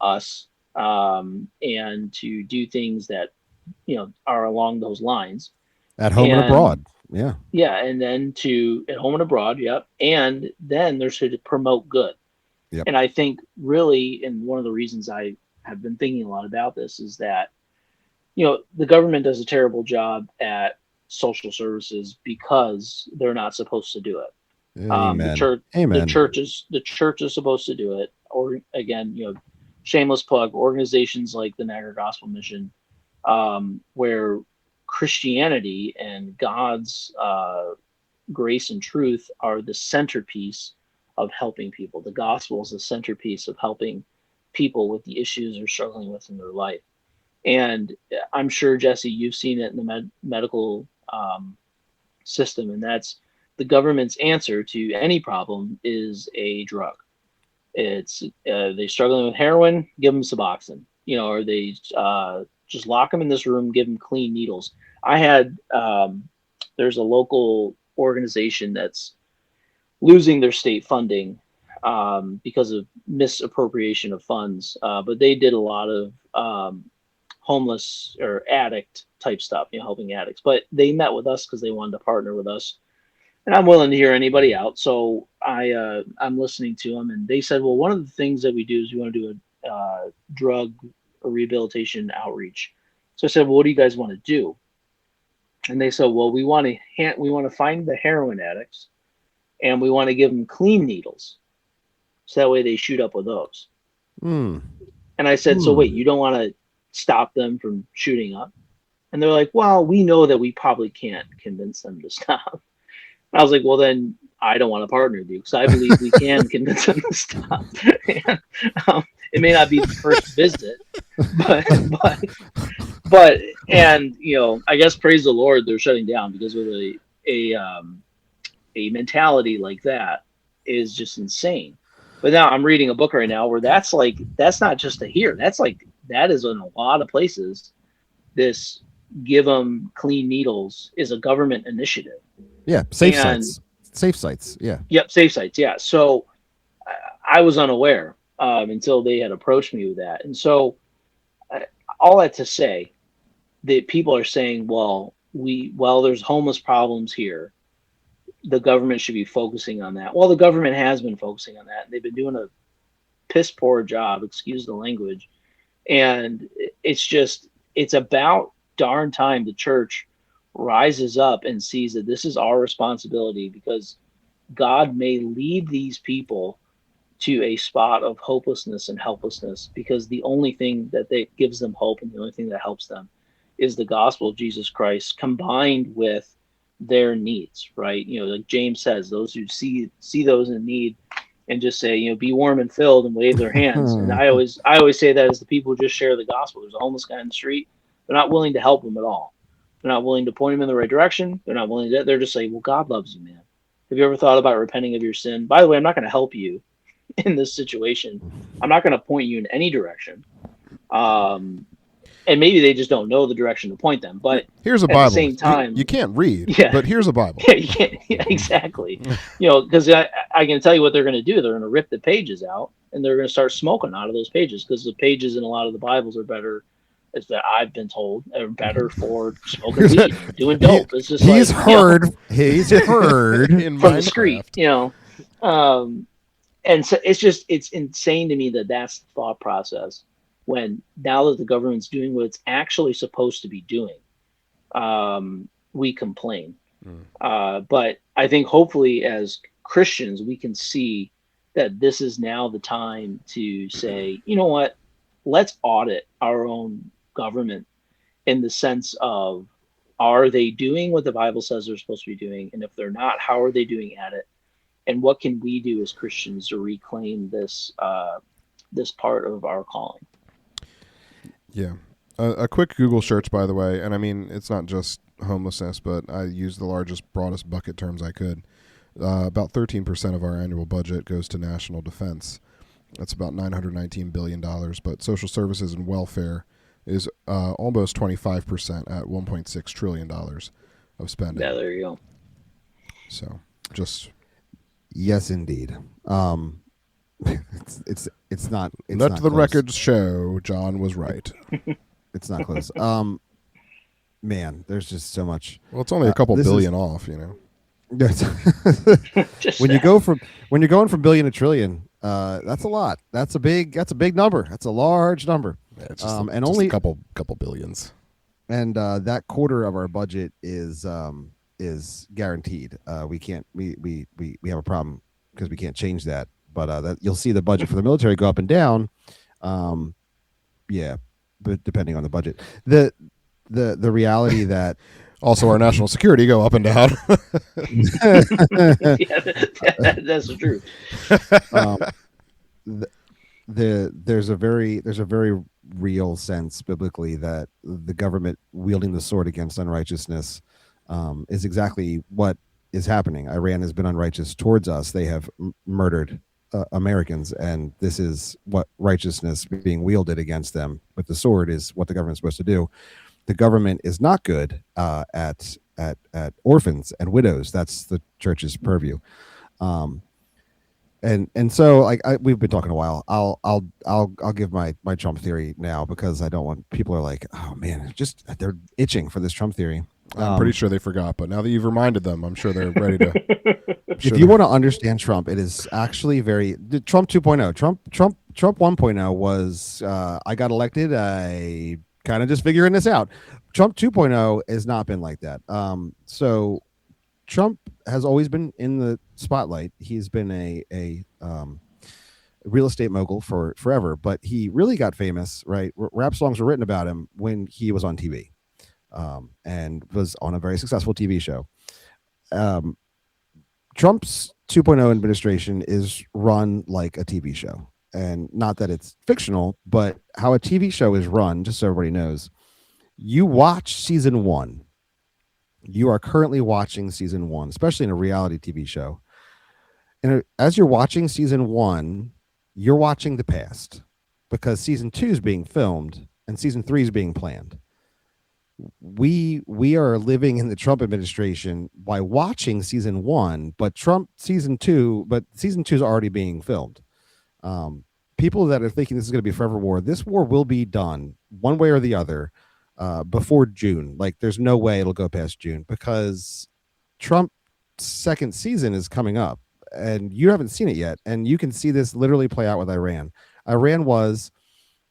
us, and to do things that are along those lines.
At home and
And
abroad. Yeah.
yeah, and then to at home and abroad, yep. And then there's to promote good.
Yep.
And I think really, and one of the reasons I have been thinking a lot about this is that the government does a terrible job at social services because they're not supposed to do it. The
Amen.
church,
Amen.
the church is supposed to do it. Or again, shameless plug, organizations like the Niagara Gospel Mission, where Christianity and God's grace and truth are the centerpiece of helping people. The gospel is the centerpiece of helping people with the issues they're struggling with in their life. And I'm sure, Jesse, you've seen it in the medical system, and that's the government's answer to any problem is a drug. It's they struggling with heroin, give them Suboxone, or they just lock them in this room, give them clean needles. I had there's a local organization that's losing their state funding because of misappropriation of funds, but they did a lot of homeless or addict type stuff, helping addicts. But they met with us because they wanted to partner with us, and I'm willing to hear anybody out. So I'm listening to them, and they said, well, one of the things that we do is we want to do a drug rehabilitation outreach. So I said, well, what do you guys want to do? And they said, well, we want to find the heroin addicts, and we want to give them clean needles, so that way they shoot up with those.
Mm.
And I said, so wait, you don't want to stop them from shooting up? And they're like, well, we know that we probably can't convince them to stop. And I was like, well, then I don't want to partner with you, because I believe we can convince them to stop. And, it may not be the first visit, but and I guess praise the Lord they're shutting down, because with a mentality like that is just insane. But now I'm reading a book right now where that's not just a here. That is in a lot of places. This give them clean needles is a government initiative.
Yeah. Safe sites. Yeah.
Yep. Safe sites. Yeah. So I was unaware until they had approached me with that. And so all that to say that people are saying, well, there's homeless problems here. The government should be focusing on that. Well, the government has been focusing on that. They've been doing a piss poor job, excuse the language. And it's about darn time the church rises up and sees that this is our responsibility, because God may lead these people to a spot of hopelessness and helplessness, because the only thing that gives them hope and the only thing that helps them is the gospel of Jesus Christ combined with their needs, right? Like James says, those who see those in need and just say, be warm and filled and wave their hands. And I always say that as the people who just share the gospel. There's a homeless guy in the street. They're not willing to help him at all. They're not willing to point him in the right direction. They're not willing to. They're just saying, well, God loves you, man. Have you ever thought about repenting of your sin? By the way, I'm not going to help you in this situation. I'm not going to point you in any direction. And maybe they just don't know the direction to point them. But
here's a Bible.
At the same time,
you can't read, but here's a Bible.
Yeah, you can't. Yeah, exactly. Because I can tell you what they're going to do. They're going to rip the pages out, and they're going to start smoking out of those pages, because the pages in a lot of the Bibles are better. As that I've been told, are better for smoking weed, doing dope. It's just
he's heard
in
from the street, and so it's insane to me that that's the thought process. When now that the government's doing what it's actually supposed to be doing, we complain. But I think hopefully as Christians, we can see that this is now the time to say, you know what, let's audit our own government in the sense of, are they doing what the Bible says they're supposed to be doing? And if they're not, how are they doing at it? And what can we do as Christians to reclaim this part of our calling?
Yeah. A quick Google search, by the way, and I mean, it's not just homelessness, but I used the largest, broadest bucket terms I could. About 13% of our annual budget goes to national defense. That's about $919 billion, but social services and welfare is almost 25% at $1.6 trillion of spending.
Yeah, there you go.
So, just...
Yes, indeed. It's not.
Let the records show John was right.
It's not close. Man, there's just so much.
Well, it's only a couple billion off,
when you're going from billion to trillion, that's a lot. That's a big number. That's a large number.
Yeah, it's just only a couple billions.
And that quarter of our budget is guaranteed. We can't. We have a problem because we can't change that. But that you'll see the budget for the military go up and down. Yeah, but depending on the budget, the reality that
also our national security go up and down.
Yeah, that's true.
There's a very real sense biblically that the government wielding the sword against unrighteousness is exactly what is happening. Iran has been unrighteous towards us. They have murdered Americans, and this is what righteousness being wielded against them with the sword is what the government's supposed to do. The government is not good at orphans and widows. That's the church's purview. And so like we've been talking a while. I'll give my Trump theory now, because I don't want people are like, oh man, they're itching for this Trump theory.
I'm pretty sure they forgot, but now that you've reminded them, I'm sure they're ready to.
If you want to understand Trump, it is actually Trump 2.0. Trump 1.0 was I got elected. I kind of just figuring this out. Trump 2.0 has not been like that. So Trump has always been in the spotlight. He's been a real estate mogul for forever, but he really got famous, right? Rap songs were written about him when he was on TV, and was on a very successful TV show. Trump's 2.0 administration is run like a TV show, and not that it's fictional, but how a TV show is run, just so everybody knows. You watch season 1. You are currently watching season 1, especially in a reality TV show. And as you're watching season 1, you're watching the past, because season 2 is being filmed and season 3 is being planned. We are living in the Trump administration by watching season 1, but season 2 is already being filmed. People that are thinking this is going to be a forever war, this war will be done one way or the other before June. Like, there's no way it'll go past June, because Trump's second season is coming up, and you haven't seen it yet. And you can see this literally play out with Iran. Iran was,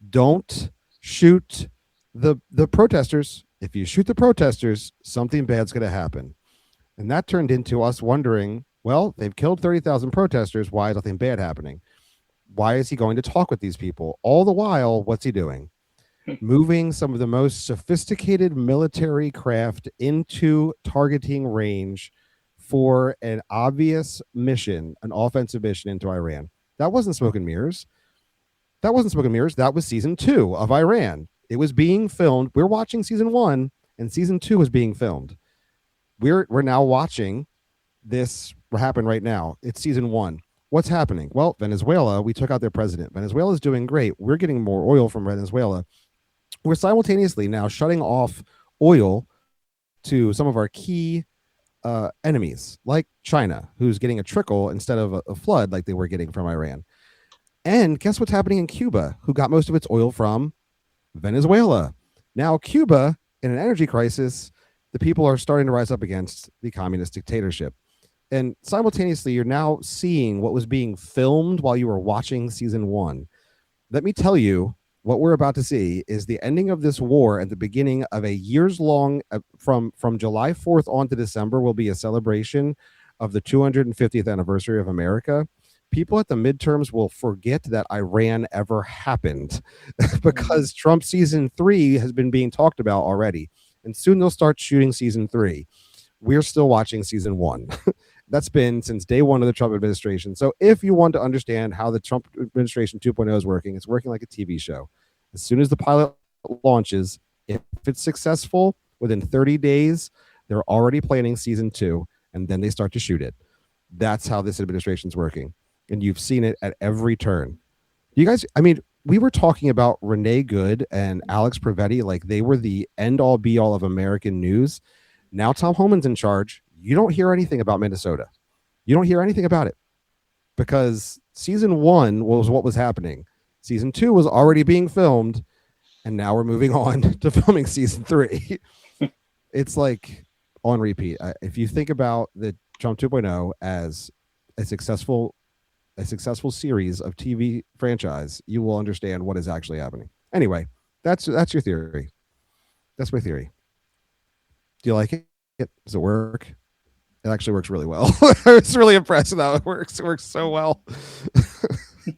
don't shoot the protesters. If you shoot the protesters, something bad's going to happen. And that turned into us wondering, well, they've killed 30,000 protesters. Why is nothing bad happening? Why is he going to talk with these people? All the while, what's he doing? Moving some of the most sophisticated military craft into targeting range for an obvious mission, an offensive mission into Iran. That wasn't smoke and mirrors. That wasn't smoke and mirrors. That was season 2 of Iran. It was being filmed. We're watching season 1, and season 2 is being filmed. We're now watching this happen right now. It's season 1. What's happening? Well, Venezuela, we took out their president. Venezuela's doing great. We're getting more oil from Venezuela. We're simultaneously now shutting off oil to some of our key enemies, like China, who's getting a trickle instead of a flood like they were getting from Iran. And guess what's happening in Cuba, who got most of its oil from Venezuela? Now, Cuba, in an energy crisis, the people are starting to rise up against the communist dictatorship. And simultaneously, you're now seeing what was being filmed while you were watching season 1. Let me tell you, what we're about to see is the ending of this war and the beginning of a years-long, from July 4th on to December, will be a celebration of the 250th anniversary of America. People at the midterms will forget that Iran ever happened because Trump season 3 has been being talked about already. And soon they'll start shooting season 3. We're still watching season 1. That's been since day 1 of the Trump administration. So if you want to understand how the Trump administration 2.0 is working, it's working like a TV show. As soon as the pilot launches, if it's successful, within 30 days, they're already planning season 2, and then they start to shoot it. That's how this administration's working. And you've seen it at every turn. You guys, I mean, we were talking about Renee Good and Alex Prevetti like they were the end-all be-all of American news. Now Tom Homan's in charge. You don't hear anything about Minnesota. You don't hear anything about it because season 1 was what was happening. Season 2 was already being filmed, and now we're moving on to filming season 3. It's like on repeat. If you think about the Trump 2.0 as a successful series of TV franchise, you will understand what is actually happening. Anyway, that's your theory. That's my theory. Do you like it? Does it work? It actually works really well. I was really impressed with how it works. It works so well.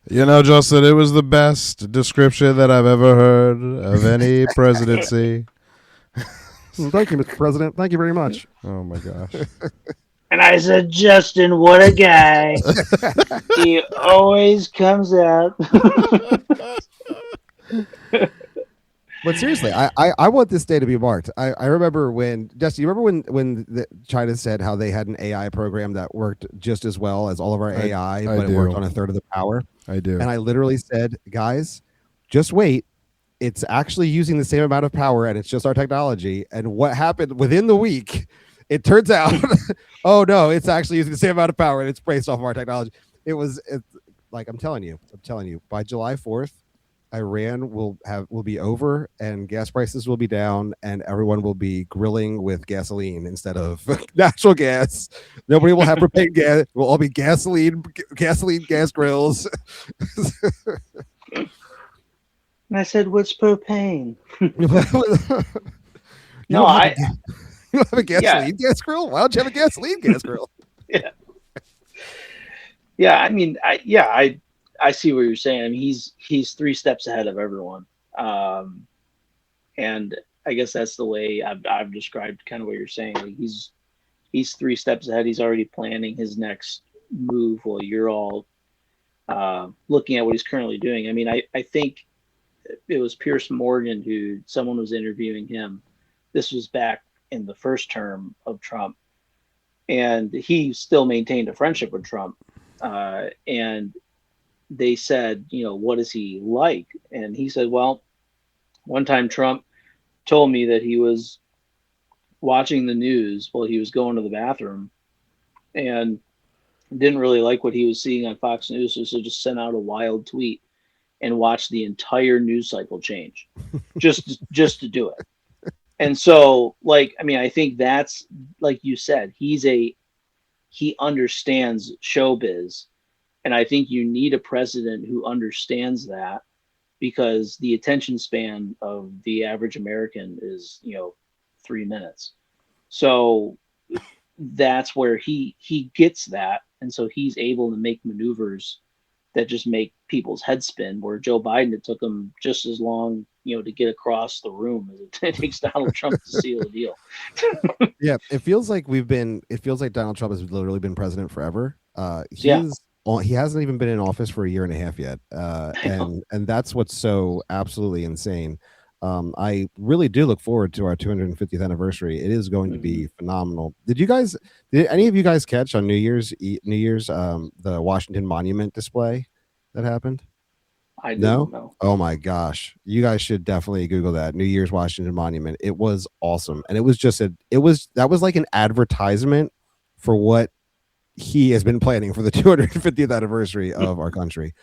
You know, Justin, it was the best description that I've ever heard of any presidency.
Thank you, Mr. President. Thank you very much.
Oh, my gosh.
And I said, Justin, what a guy. He always comes out.
But seriously, I want this day to be marked. I remember when, Jesse, you remember when China said how they had an AI program that worked just as well as all of our AI, but it worked on a third of the power?
I do.
And I literally said, guys, just wait. It's actually using the same amount of power, and it's just our technology. And what happened within the week, it turns out, oh, no, it's actually using the same amount of power, and it's based off of our technology. It's like, I'm telling you, by July 4th, Iran will be over and gas prices will be down and everyone will be grilling with gasoline instead of natural gas. Nobody will have propane gas. We'll all be gasoline gas grills.
And I said, "What's propane?"
You don't have a gasoline gas grill? Why don't you have a gasoline gas grill?
Yeah. I mean, I see what you're saying. I mean, he's 3 steps ahead of everyone, and I guess that's the way I've described kind of what you're saying. Like he's 3 steps ahead. He's already planning his next move while you're all looking at what he's currently doing. I mean, I think it was Pierce Morgan who someone was interviewing him. This was back in the first term of Trump, and he still maintained a friendship with Trump, and they said, what is he like? And he said, well, one time Trump told me that he was watching the news while he was going to the bathroom and didn't really like what he was seeing on Fox News. So just sent out a wild tweet and watched the entire news cycle change just to do it. And so, I think that's, like you said, he understands showbiz. And I think you need a president who understands that, because the attention span of the average American is, 3 minutes. So that's where he gets that. And so he's able to make maneuvers that just make people's heads spin. Where Joe Biden, it took him just as long, to get across the room as it takes Donald Trump to seal a deal.
Yeah, it feels like Donald Trump has literally been president forever.
Yeah,
He hasn't even been in office for a year and a half yet,
I know.
and that's what's so absolutely insane. I really do look forward to our 250th anniversary. It is going to
Mhm.
be phenomenal. Did any of you guys catch on New Year's the Washington Monument display that happened?
I
No?
didn't know.
Oh my gosh. You guys should definitely Google that. New Year's Washington Monument. It was awesome. And it was just that was like an advertisement for what he has been planning for the 250th anniversary of our country.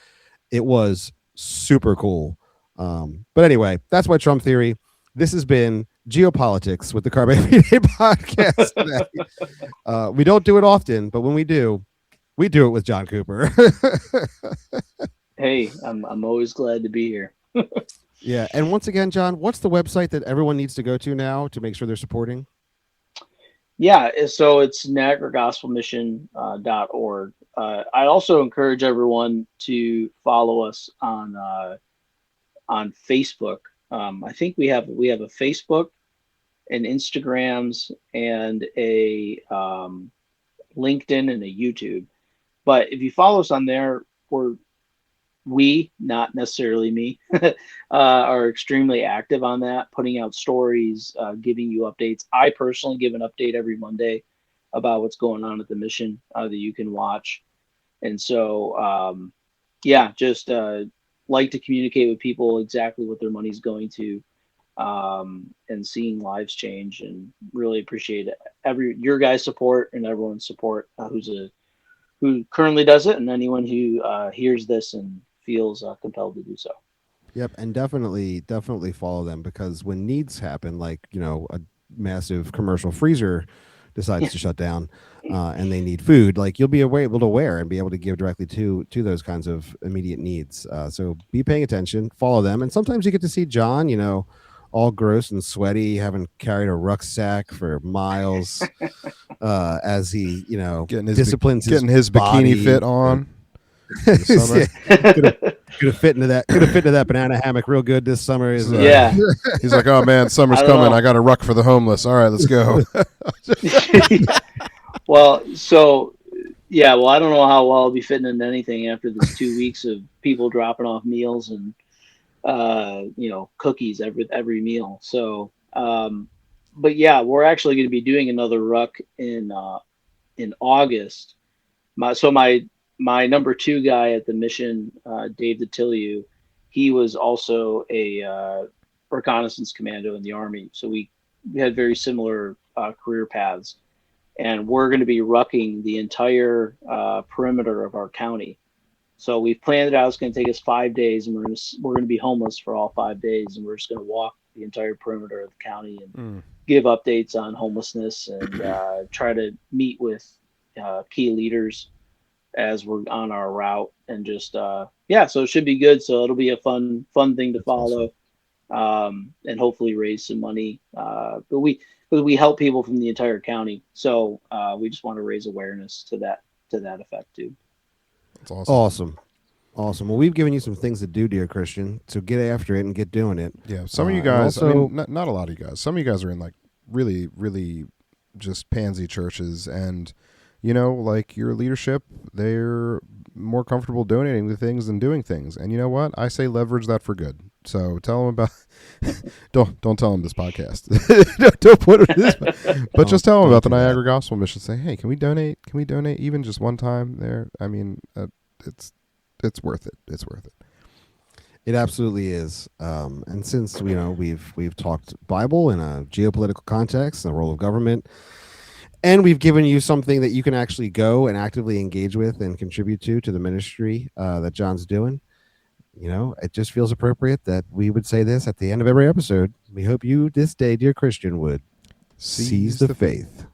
It was super cool. But anyway, that's my Trump theory. This has been Geopolitics with the Carpe Fide podcast today. We don't do it often, but when we do it with John Cooper.
Hey, I'm always glad to be here.
Yeah, and once again, John, what's the website that everyone needs to go to now to make sure they're supporting?
Yeah, so it's Niagara Gospel Mission .org. I also encourage everyone to follow us on Facebook. I think we have a Facebook, an Instagrams, and a LinkedIn and a YouTube. But if you follow us on there, we, not necessarily me, are extremely active on that, putting out stories, giving you updates. I personally give an update every Monday about what's going on at the mission that you can watch. And so, yeah, just like to communicate with people exactly what their money's going to, and seeing lives change, and really appreciate your guys' support and everyone's support who currently does it, and anyone who hears this and feels compelled to do so.
Yep, and definitely follow them, because when needs happen, like a massive commercial freezer decides to shut down, and they need food, like you'll be able to aware and be able to give directly to those kinds of immediate needs. So be paying attention, follow them, and sometimes you get to see John, all gross and sweaty, having carried a rucksack for miles, as he disciplines
getting his bikini fit on.
Yeah, could have fit into that banana hammock real good this summer.
Yeah.
He's like, oh man, summer's coming. I got a ruck for the homeless. All right, let's go.
Well, so yeah, well, I don't know how well I'll be fitting into anything after this 2 weeks of people dropping off meals and cookies every meal. So, but yeah, we're actually going to be doing another ruck in August. My number 2 guy at the mission, Dave DeTillieu, he was also a reconnaissance commando in the Army. So we had very similar career paths. And we're going to be rucking the entire perimeter of our county. So we've planned it out. It's going to take us 5 days, and we're going to be homeless for all 5 days. And we're just going to walk the entire perimeter of the county and give updates on homelessness, and try to meet with key leaders as we're on our route, and just so it should be good. So it'll be a fun thing to follow. Awesome. And hopefully raise some money. But we help people from the entire county, so we just want to raise awareness to that effect too.
That's awesome.
Well, we've given you some things to do, dear Christian, so get after it and get doing it.
Yeah, some of you guys, also, not a lot of you guys, some of you guys are in like really, really just pansy churches, and like your leadership, they're more comfortable donating to things than doing things. And you know what? I say leverage that for good. So tell them about. don't tell them this podcast. don't put it this. But just tell them about the Niagara Gospel Mission. Say, hey, can we donate? Can we donate even just one time there? I mean, it's worth it. It's worth it.
It absolutely is. And since we've talked Bible in a geopolitical context and the role of government, and we've given you something that you can actually go and actively engage with and contribute to the ministry that John's doing, it just feels appropriate that we would say this at the end of every episode. We hope you this day, dear Christian, would seize the faith.